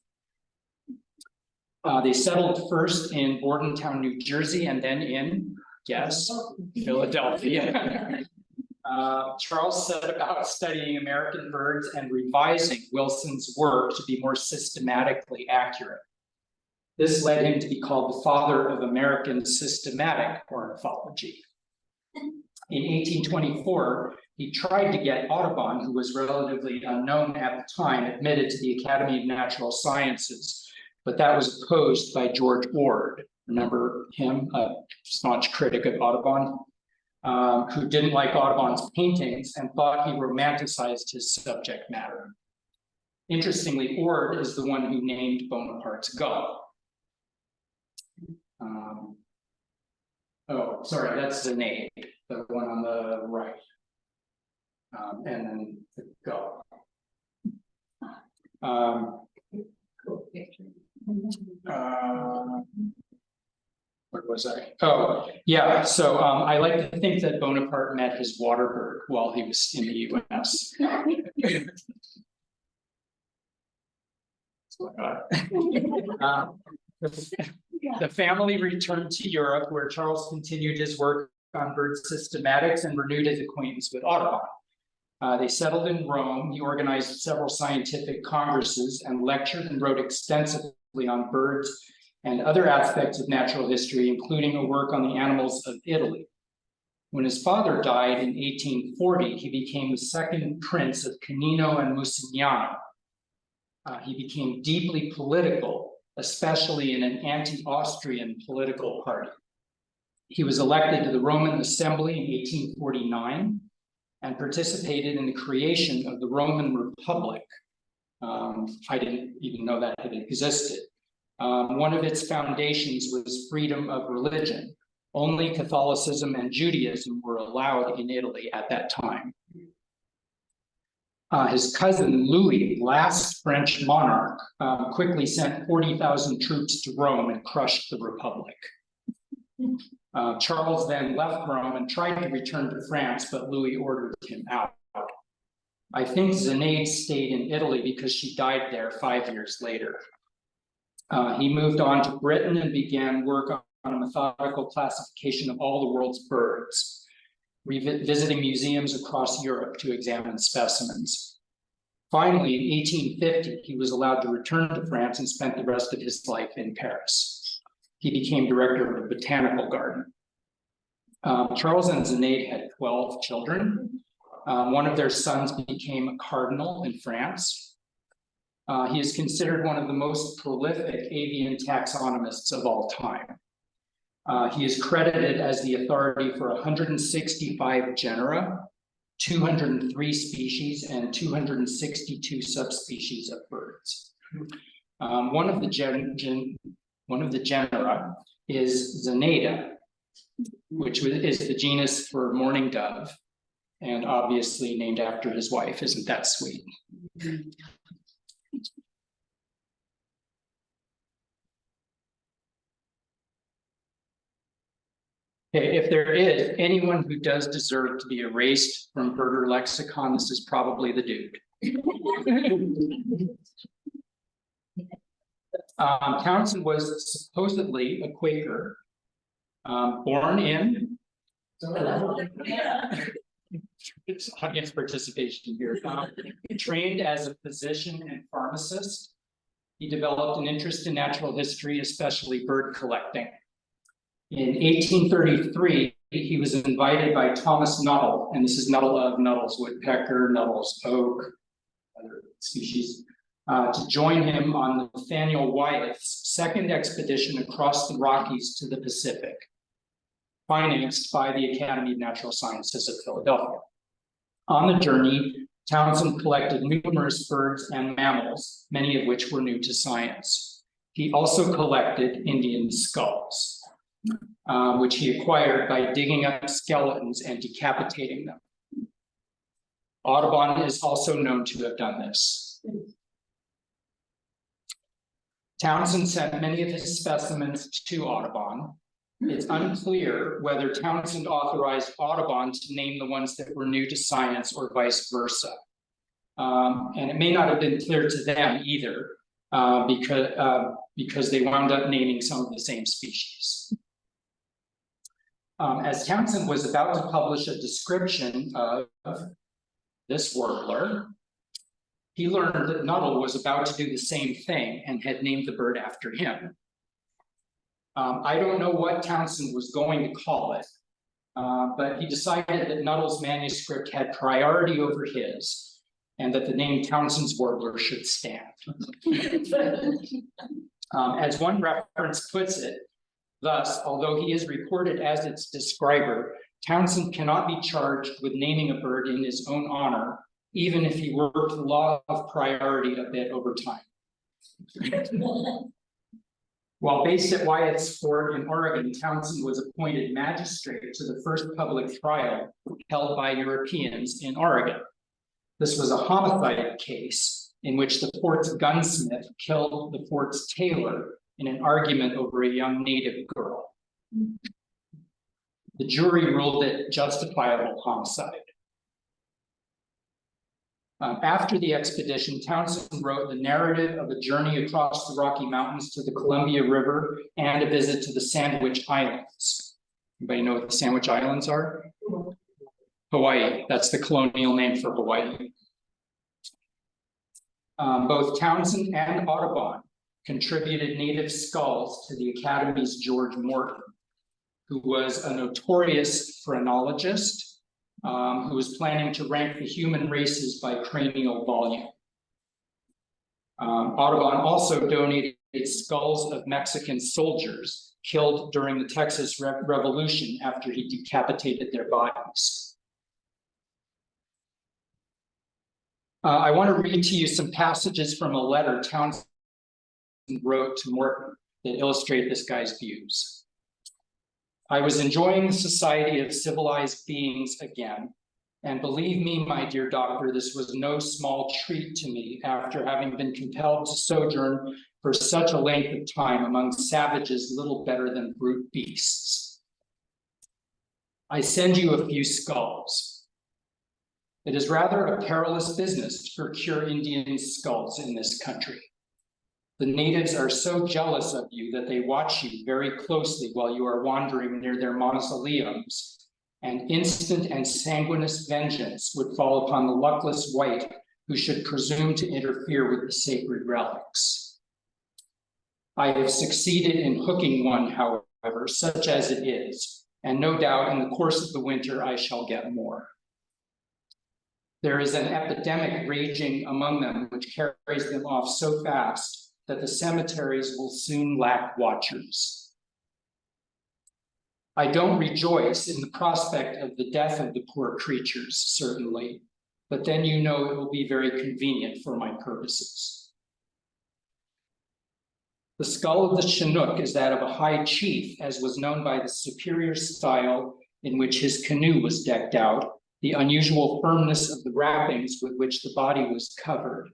They settled first in Bordentown, New Jersey, and then in, guess, Philadelphia. Charles set about studying American birds and revising Wilson's work to be more systematically accurate. This led him to be called the father of American systematic ornithology. In 1824, he tried to get Audubon, who was relatively unknown at the time, admitted to the Academy of Natural Sciences, but that was opposed by George Ord. Remember him, a staunch critic of Audubon, who didn't like Audubon's paintings and thought he romanticized his subject matter. Interestingly, Ord is the one who named Bonaparte's gull. Oh, sorry, that's Zenaide, the one on the right. And then the gull. Where was I? Oh, yeah. So I like to think that Bonaparte met his water bird while he was in the US. The family returned to Europe, where Charles continued his work on bird systematics and renewed his acquaintance with Audubon. They settled in Rome. He organized several scientific congresses and lectured and wrote extensively on birds and other aspects of natural history, including a work on the animals of Italy. When his father died in 1840, he became the second prince of Canino and Musignano. He became deeply political, especially in an anti-Austrian political party. He was elected to the Roman Assembly in 1849 and participated in the creation of the Roman Republic. I didn't even know that had existed. One of its foundations was freedom of religion. Only Catholicism and Judaism were allowed in Italy at that time. His cousin Louis, last French monarch, quickly sent 40,000 troops to Rome and crushed the Republic. Charles then left Rome and tried to return to France, but Louis ordered him out. I think Zenaide stayed in Italy because she died there 5 years later. He moved on to Britain and began work on a methodical classification of all the world's birds, visiting museums across Europe to examine specimens. Finally, in 1850, he was allowed to return to France and spent the rest of his life in Paris. He became director of a botanical garden. Charles and Zenaide had 12 children. One of their sons became a cardinal in France. He is considered one of the most prolific avian taxonomists of all time. He is credited as the authority for 165 genera, 203 species, and 262 subspecies of birds. One of the genera is Zenaida, which is the genus for mourning dove, and obviously named after his wife. Isn't that sweet? Okay, if there is anyone who does deserve to be erased from birder lexicon, this is probably the dude. Townsend was supposedly a Quaker, born in. It's audience participation here. Trained as a physician and pharmacist, he developed an interest in natural history, especially bird collecting. In 1833, he was invited by Thomas Nuttall, and this is Nuttall of Nuttall's woodpecker, Nuttall's oak, other species, to join him on Nathaniel Wyeth's second expedition across the Rockies to the Pacific, financed by the Academy of Natural Sciences of Philadelphia. On the journey, Townsend collected numerous birds and mammals, many of which were new to science. He also collected Indian skulls, which he acquired by digging up skeletons and decapitating them. Audubon is also known to have done this. Townsend sent many of his specimens to Audubon. It's unclear whether Townsend authorized Audubon to name the ones that were new to science or vice versa. And it may not have been clear to them either, because they wound up naming some of the same species. As Townsend was about to publish a description of this warbler, he learned that Nuttall was about to do the same thing and had named the bird after him. I don't know what Townsend was going to call it, but he decided that Nuttall's manuscript had priority over his, and that the name Townsend's warbler should stand. As one reference puts it, thus, although he is recorded as its describer, Townsend cannot be charged with naming a bird in his own honor, even if he worked the law of priority a bit over time. While based at Wyatt's Fort in Oregon, Townsend was appointed magistrate to the first public trial held by Europeans in Oregon. This was a homicide case in which the fort's gunsmith killed the fort's tailor in an argument over a young native girl. The jury ruled it justifiable homicide. After the expedition, Townsend wrote the narrative of a journey across the Rocky Mountains to the Columbia River and a visit to the Sandwich Islands. Anybody know what the Sandwich Islands are? Hawaii, that's the colonial name for Hawaii. Both Townsend and Audubon contributed native skulls to the Academy's George Morton, who was a notorious phrenologist who was planning to rank the human races by cranial volume. Audubon also donated skulls of Mexican soldiers killed during the Texas Revolution after he decapitated their bodies. I want to read to you some passages from a letter Townsend wrote to Morton that illustrate this guy's views. I was enjoying the society of civilized beings again, and believe me, my dear doctor, this was no small treat to me after having been compelled to sojourn for such a length of time among savages little better than brute beasts. I send you a few skulls. It is rather a perilous business to procure Indian skulls in this country. The natives are so jealous of you that they watch you very closely while you are wandering near their mausoleums, and instant and sanguinous vengeance would fall upon the luckless white who should presume to interfere with the sacred relics. I have succeeded in hooking one, however, such as it is, and no doubt in the course of the winter I shall get more. There is an epidemic raging among them which carries them off so fast that the cemeteries will soon lack watchers. I don't rejoice in the prospect of the death of the poor creatures, certainly, but then you know it will be very convenient for my purposes. The skull of the Chinook is that of a high chief, as was known by the superior style in which his canoe was decked out, the unusual firmness of the wrappings with which the body was covered,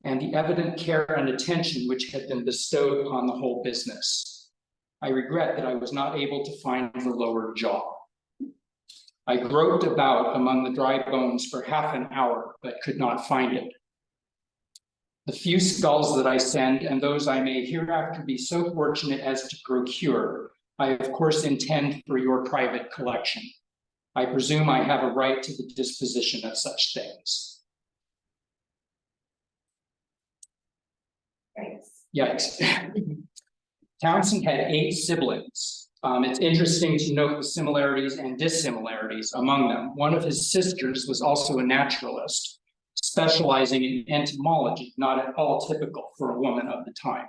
and the evident care and attention which had been bestowed upon the whole business. I regret that I was not able to find the lower jaw. I groped about among the dry bones for half an hour, but could not find it. The few skulls that I send, and those I may hereafter be so fortunate as to procure, I of course intend for your private collection. I presume I have a right to the disposition of such things. Yikes. Townsend had 8 siblings. It's interesting to note the similarities and dissimilarities among them. One of his sisters was also a naturalist, specializing in entomology, not at all typical for a woman of the time,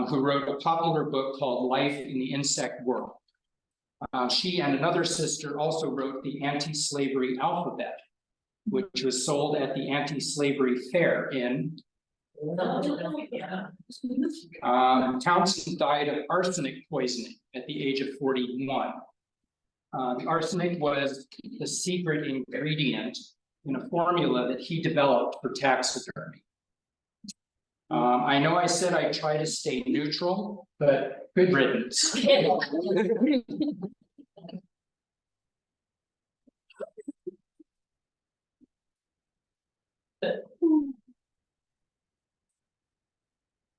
who wrote a popular book called Life in the Insect World. She and another sister also wrote the Anti-Slavery Alphabet, which was sold at the Anti-Slavery Fair in Townsend died of arsenic poisoning at the age of 41. The arsenic was the secret ingredient in a formula that he developed for taxidermy. I know I said I try to stay neutral, but good riddance.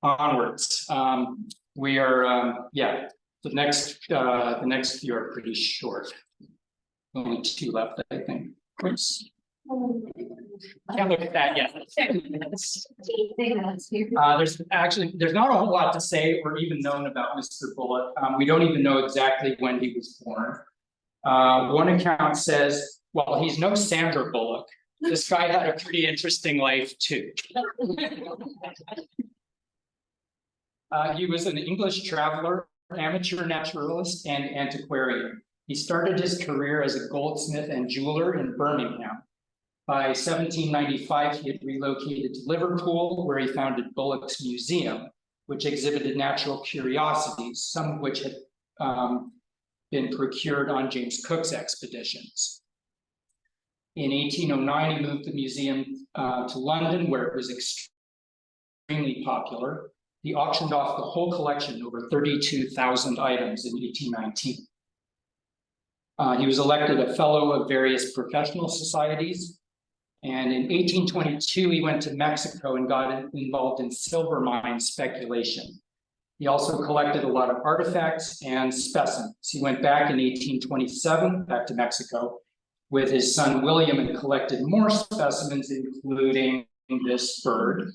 Onwards. We are, the next few are pretty short. Only 2 left, I think. Oops. Can't look at that yet. There's not a whole lot to say or even known about Mr. Bullock. We don't even know exactly when he was born. One account says, well, he's no Sandra Bullock. This guy had a pretty interesting life too. He was an English traveler, amateur naturalist, and antiquarian. He started his career as a goldsmith and jeweler in Birmingham. By 1795, he had relocated to Liverpool, where he founded Bullock's Museum, which exhibited natural curiosities, some of which had been procured on James Cook's expeditions. In 1809, he moved the museum to London, where it was extremely popular. He auctioned off the whole collection, over 32,000 items, in 1819. He was elected a fellow of various professional societies. And in 1822, he went to Mexico and got involved in silver mine speculation. He also collected a lot of artifacts and specimens. He went back in 1827, back to Mexico, with his son William, and collected more specimens, including this bird,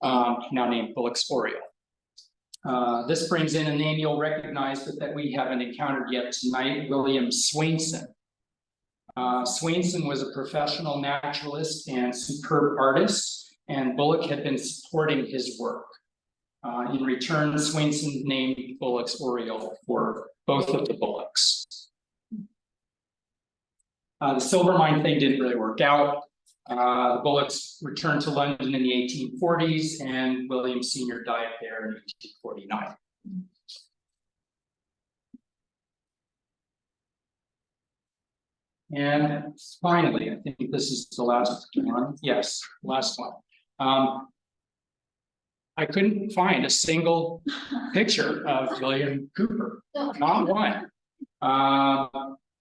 now named Bullock's Oriole. This brings in a name you'll recognize, but that we haven't encountered yet tonight, William Swainson. Swainson was a professional naturalist and superb artist, and Bullock had been supporting his work. In return, Swainson named Bullock's Oriole for both of the Bullocks. The silver mine thing didn't really work out. The Bullocks returned to London in the 1840s, and William Sr. died there in 1849. And finally, I think this is the last one. Yes, last one. I couldn't find a single picture of William Cooper, not one.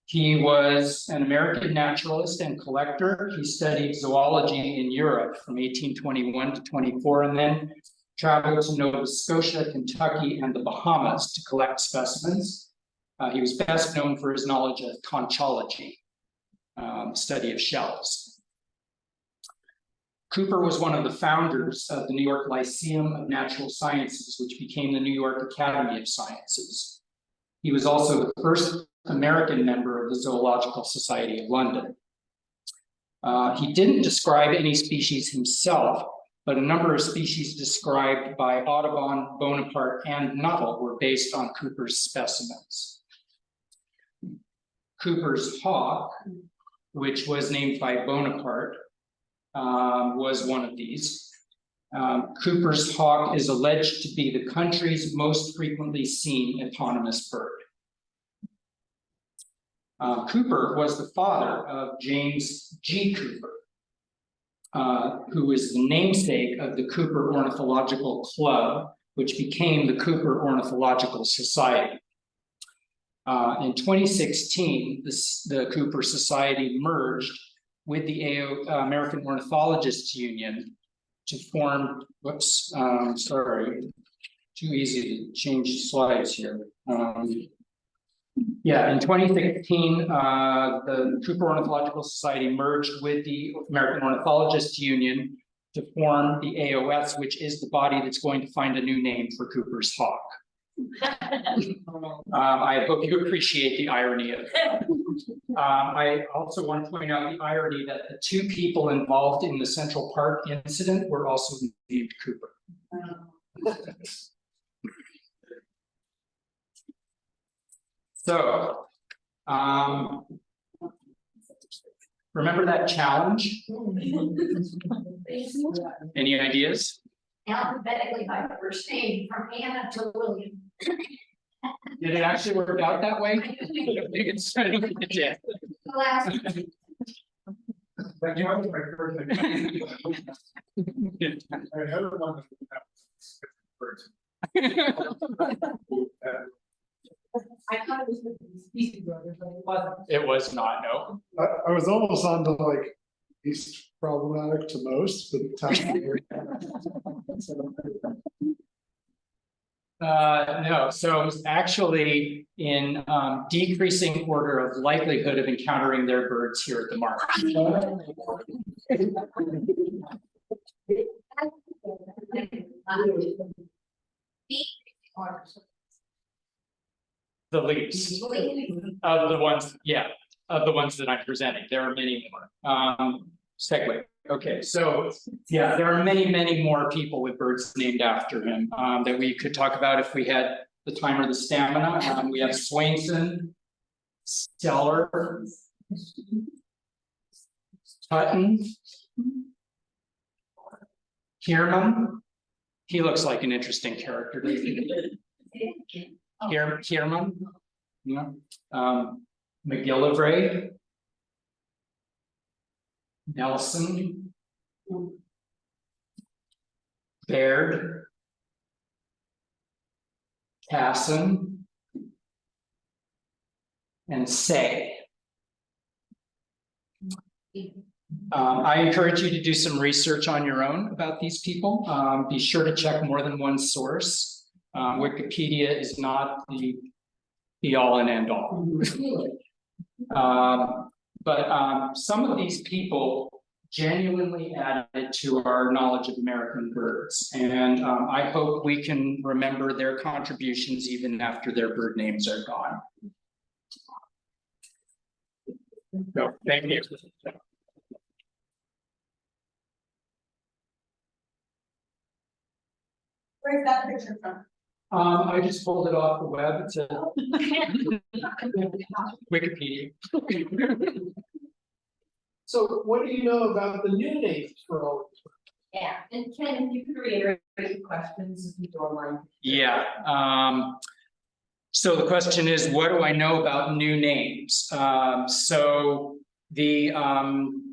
He was an American naturalist and collector. He studied zoology in Europe from 1821 to 24, and then traveled to Nova Scotia, Kentucky, and the Bahamas to collect specimens. He was best known for his knowledge of conchology, study of shells. Cooper was one of the founders of the New York Lyceum of Natural Sciences, which became the New York Academy of Sciences. He was also the first American member of the Zoological Society of London. He didn't describe any species himself, but a number of species described by Audubon, Bonaparte, and Nuttall were based on Cooper's specimens. Cooper's hawk, which was named by Bonaparte, was one of these. Cooper's hawk is alleged to be the country's most frequently seen eponymous bird. Cooper was the father of James G. Cooper, who is the namesake of the Cooper Ornithological Club, which became the Cooper Ornithological Society. In 2016, the Cooper Society merged with the American Ornithologists Union to form, sorry, too easy to change slides here. Yeah, in 2016, the Cooper Ornithological Society merged with the American Ornithologists Union to form the AOS, which is the body that's going to find a new name for Cooper's hawk. I hope you appreciate the irony of that. I also want to point out the irony that the two people involved in the Central Park incident were also named Cooper. So, remember that challenge? Any ideas? Alphabetically by first name, from Anna to William. Did it actually work out that way? It did. The last I thought it was the species brothers, but it wasn't. It was not, no. I was almost on to like least problematic to most, but No, so it was actually in decreasing order of likelihood of encountering their birds here at the Marsh. The least of the ones, yeah, of the ones that I'm presenting. There are many more. Segue. Okay, so yeah, there are many, many more people with birds named after him that we could talk about if we had the time or the stamina. We have Swainson, Stellar, Hutton, Kierman. He looks like an interesting character. Kierman, yeah, McGillivray, Nelson, Baird, Casson, and Say. I encourage you to do some research on your own about these people. Be sure to check more than one source. Wikipedia is not the be all and end all. But some of these people genuinely added to our knowledge of American birds. And I hope we can remember their contributions even after their bird names are gone. So, thank you. Where's that picture from? I just pulled it off the web. It's a Wikipedia. So what do you know about the new names for all of these? Yeah, and Ken, if you could reiterate the questions if you don't mind. Yeah. So the question is, what do I know about new names? So the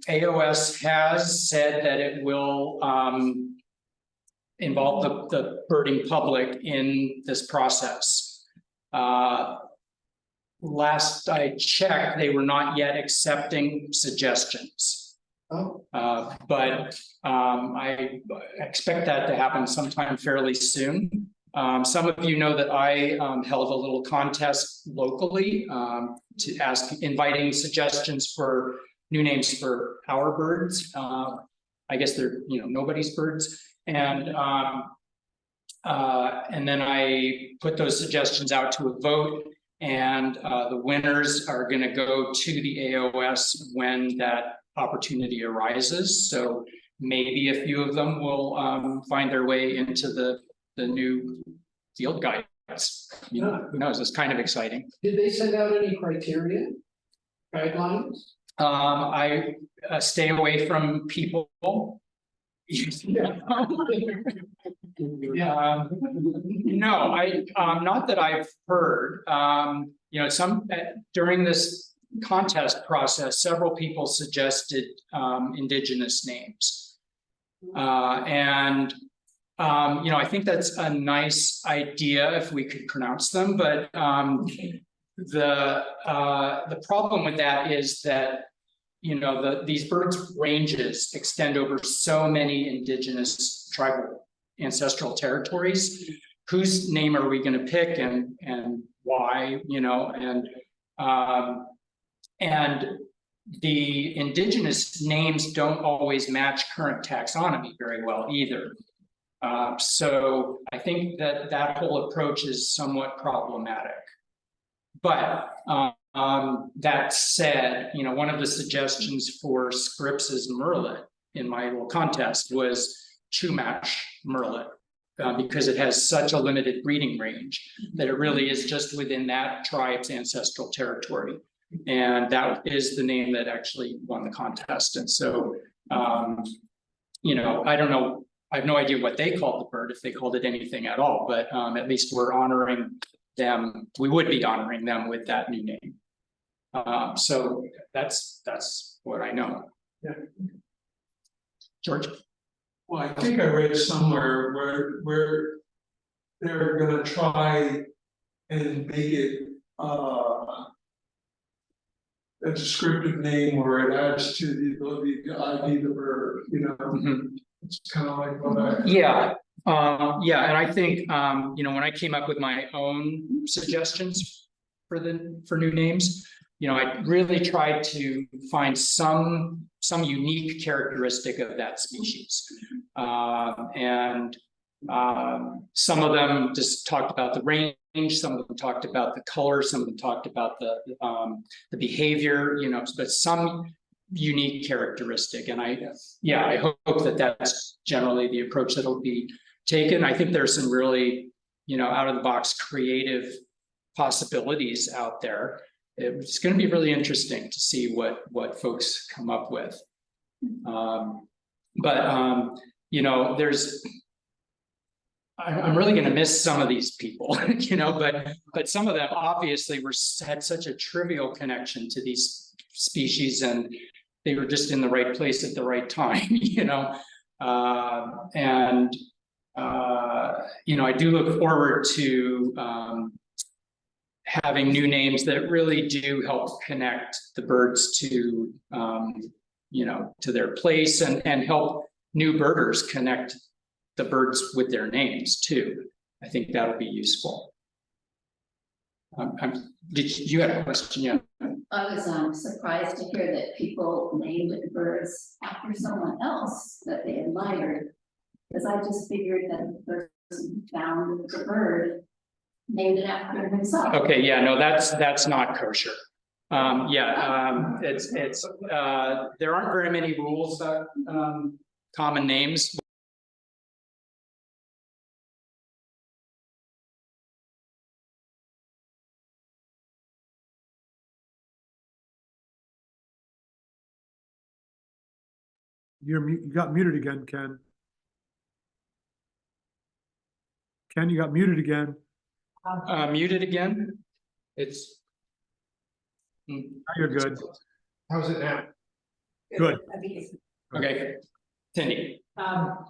AOS has said that it will involve the birding public in this process. Last I checked, they were not yet accepting suggestions. Oh. But I expect that to happen sometime fairly soon. Some of you know that I held a little contest locally to ask, inviting suggestions for new names for our birds. I guess they're, nobody's birds. And then I put those suggestions out to a vote, and the winners are going to go to the AOS when that opportunity arises. So maybe a few of them will find their way into the new field guides. Who knows? It's kind of exciting. Did they send out any criteria, guidelines? I stay away from people. No, not that I've heard. During this contest process, several people suggested indigenous names. I think that's a nice idea if we could pronounce them, but the problem with that is that these birds' ranges extend over so many indigenous tribal ancestral territories. Whose name are we going to pick, and why? And the indigenous names don't always match current taxonomy very well either. So I think that whole approach is somewhat problematic. But that said, one of the suggestions for Scripps' Merlet in my little contest was Chumash Merlet, because it has such a limited breeding range that it really is just within that tribe's ancestral territory. And that is the name that actually won the contest. And so, I don't know. I have no idea what they called the bird, if they called it anything at all, but at least we're honoring them. We would be honoring them with that new name. So that's what I know. Yeah. George? Well, I think I read somewhere where they're gonna try and make it a descriptive name where it adds to the ability to ID the bird, It's kind of like what I. Yeah, and I think when I came up with my own suggestions for new names, I really tried to find some unique characteristic of that species, and some of them just talked about the range, some of them talked about the color, some of them talked about the behavior, but some unique characteristic. And I hope that that's generally the approach that'll be taken. I think there's some really, out of the box creative possibilities out there. It's going to be really interesting to see what folks come up with. I'm really going to miss some of these people, but some of them obviously had such a trivial connection to these species, and they were just in the right place at the right time, I do look forward to having new names that really do help connect the birds to, to their place, and help new birders connect the birds with their names too. I think that'll be useful. Did you have a question? Yeah. I was surprised to hear that people named birds after someone else that they admired, because I just figured that the person found the bird named it after himself. Okay, yeah, no, that's not kosher. It's there aren't very many rules about common names. You got muted again, Ken. Ken, you got muted again. Muted again? It's. Now you're good. How's it now? Good. Okay, Cindy.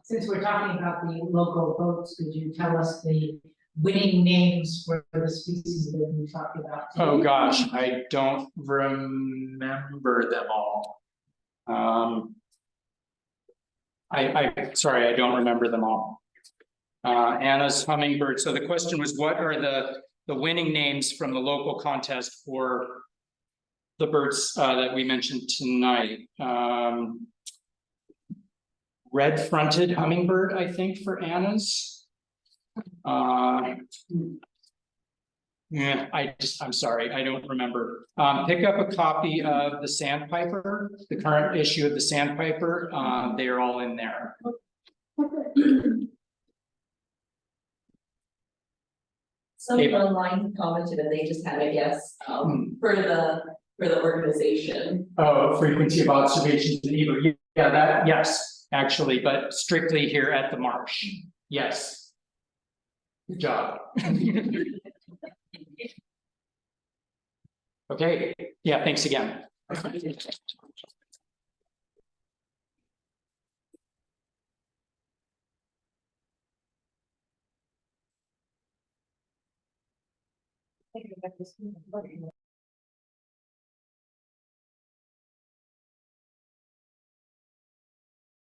Since we're talking about the local votes, could you tell us the winning names for the species that we talked about today? Oh gosh, I don't remember them all. Sorry, I don't remember them all. Anna's hummingbird. So the question was, what are the winning names from the local contest for the birds that we mentioned tonight? red-fronted hummingbird, I think, for Anna's. Yeah, I'm sorry, I don't remember. Pick up a copy of the Sandpiper, the current issue of the Sandpiper. They are all in there. Someone online commented and they just had a guess, for the organization. Oh, frequency of observations in Eber. Yeah, that, yes, actually, but strictly here at the Marsh. Yes. Good job. Okay, yeah, thanks again.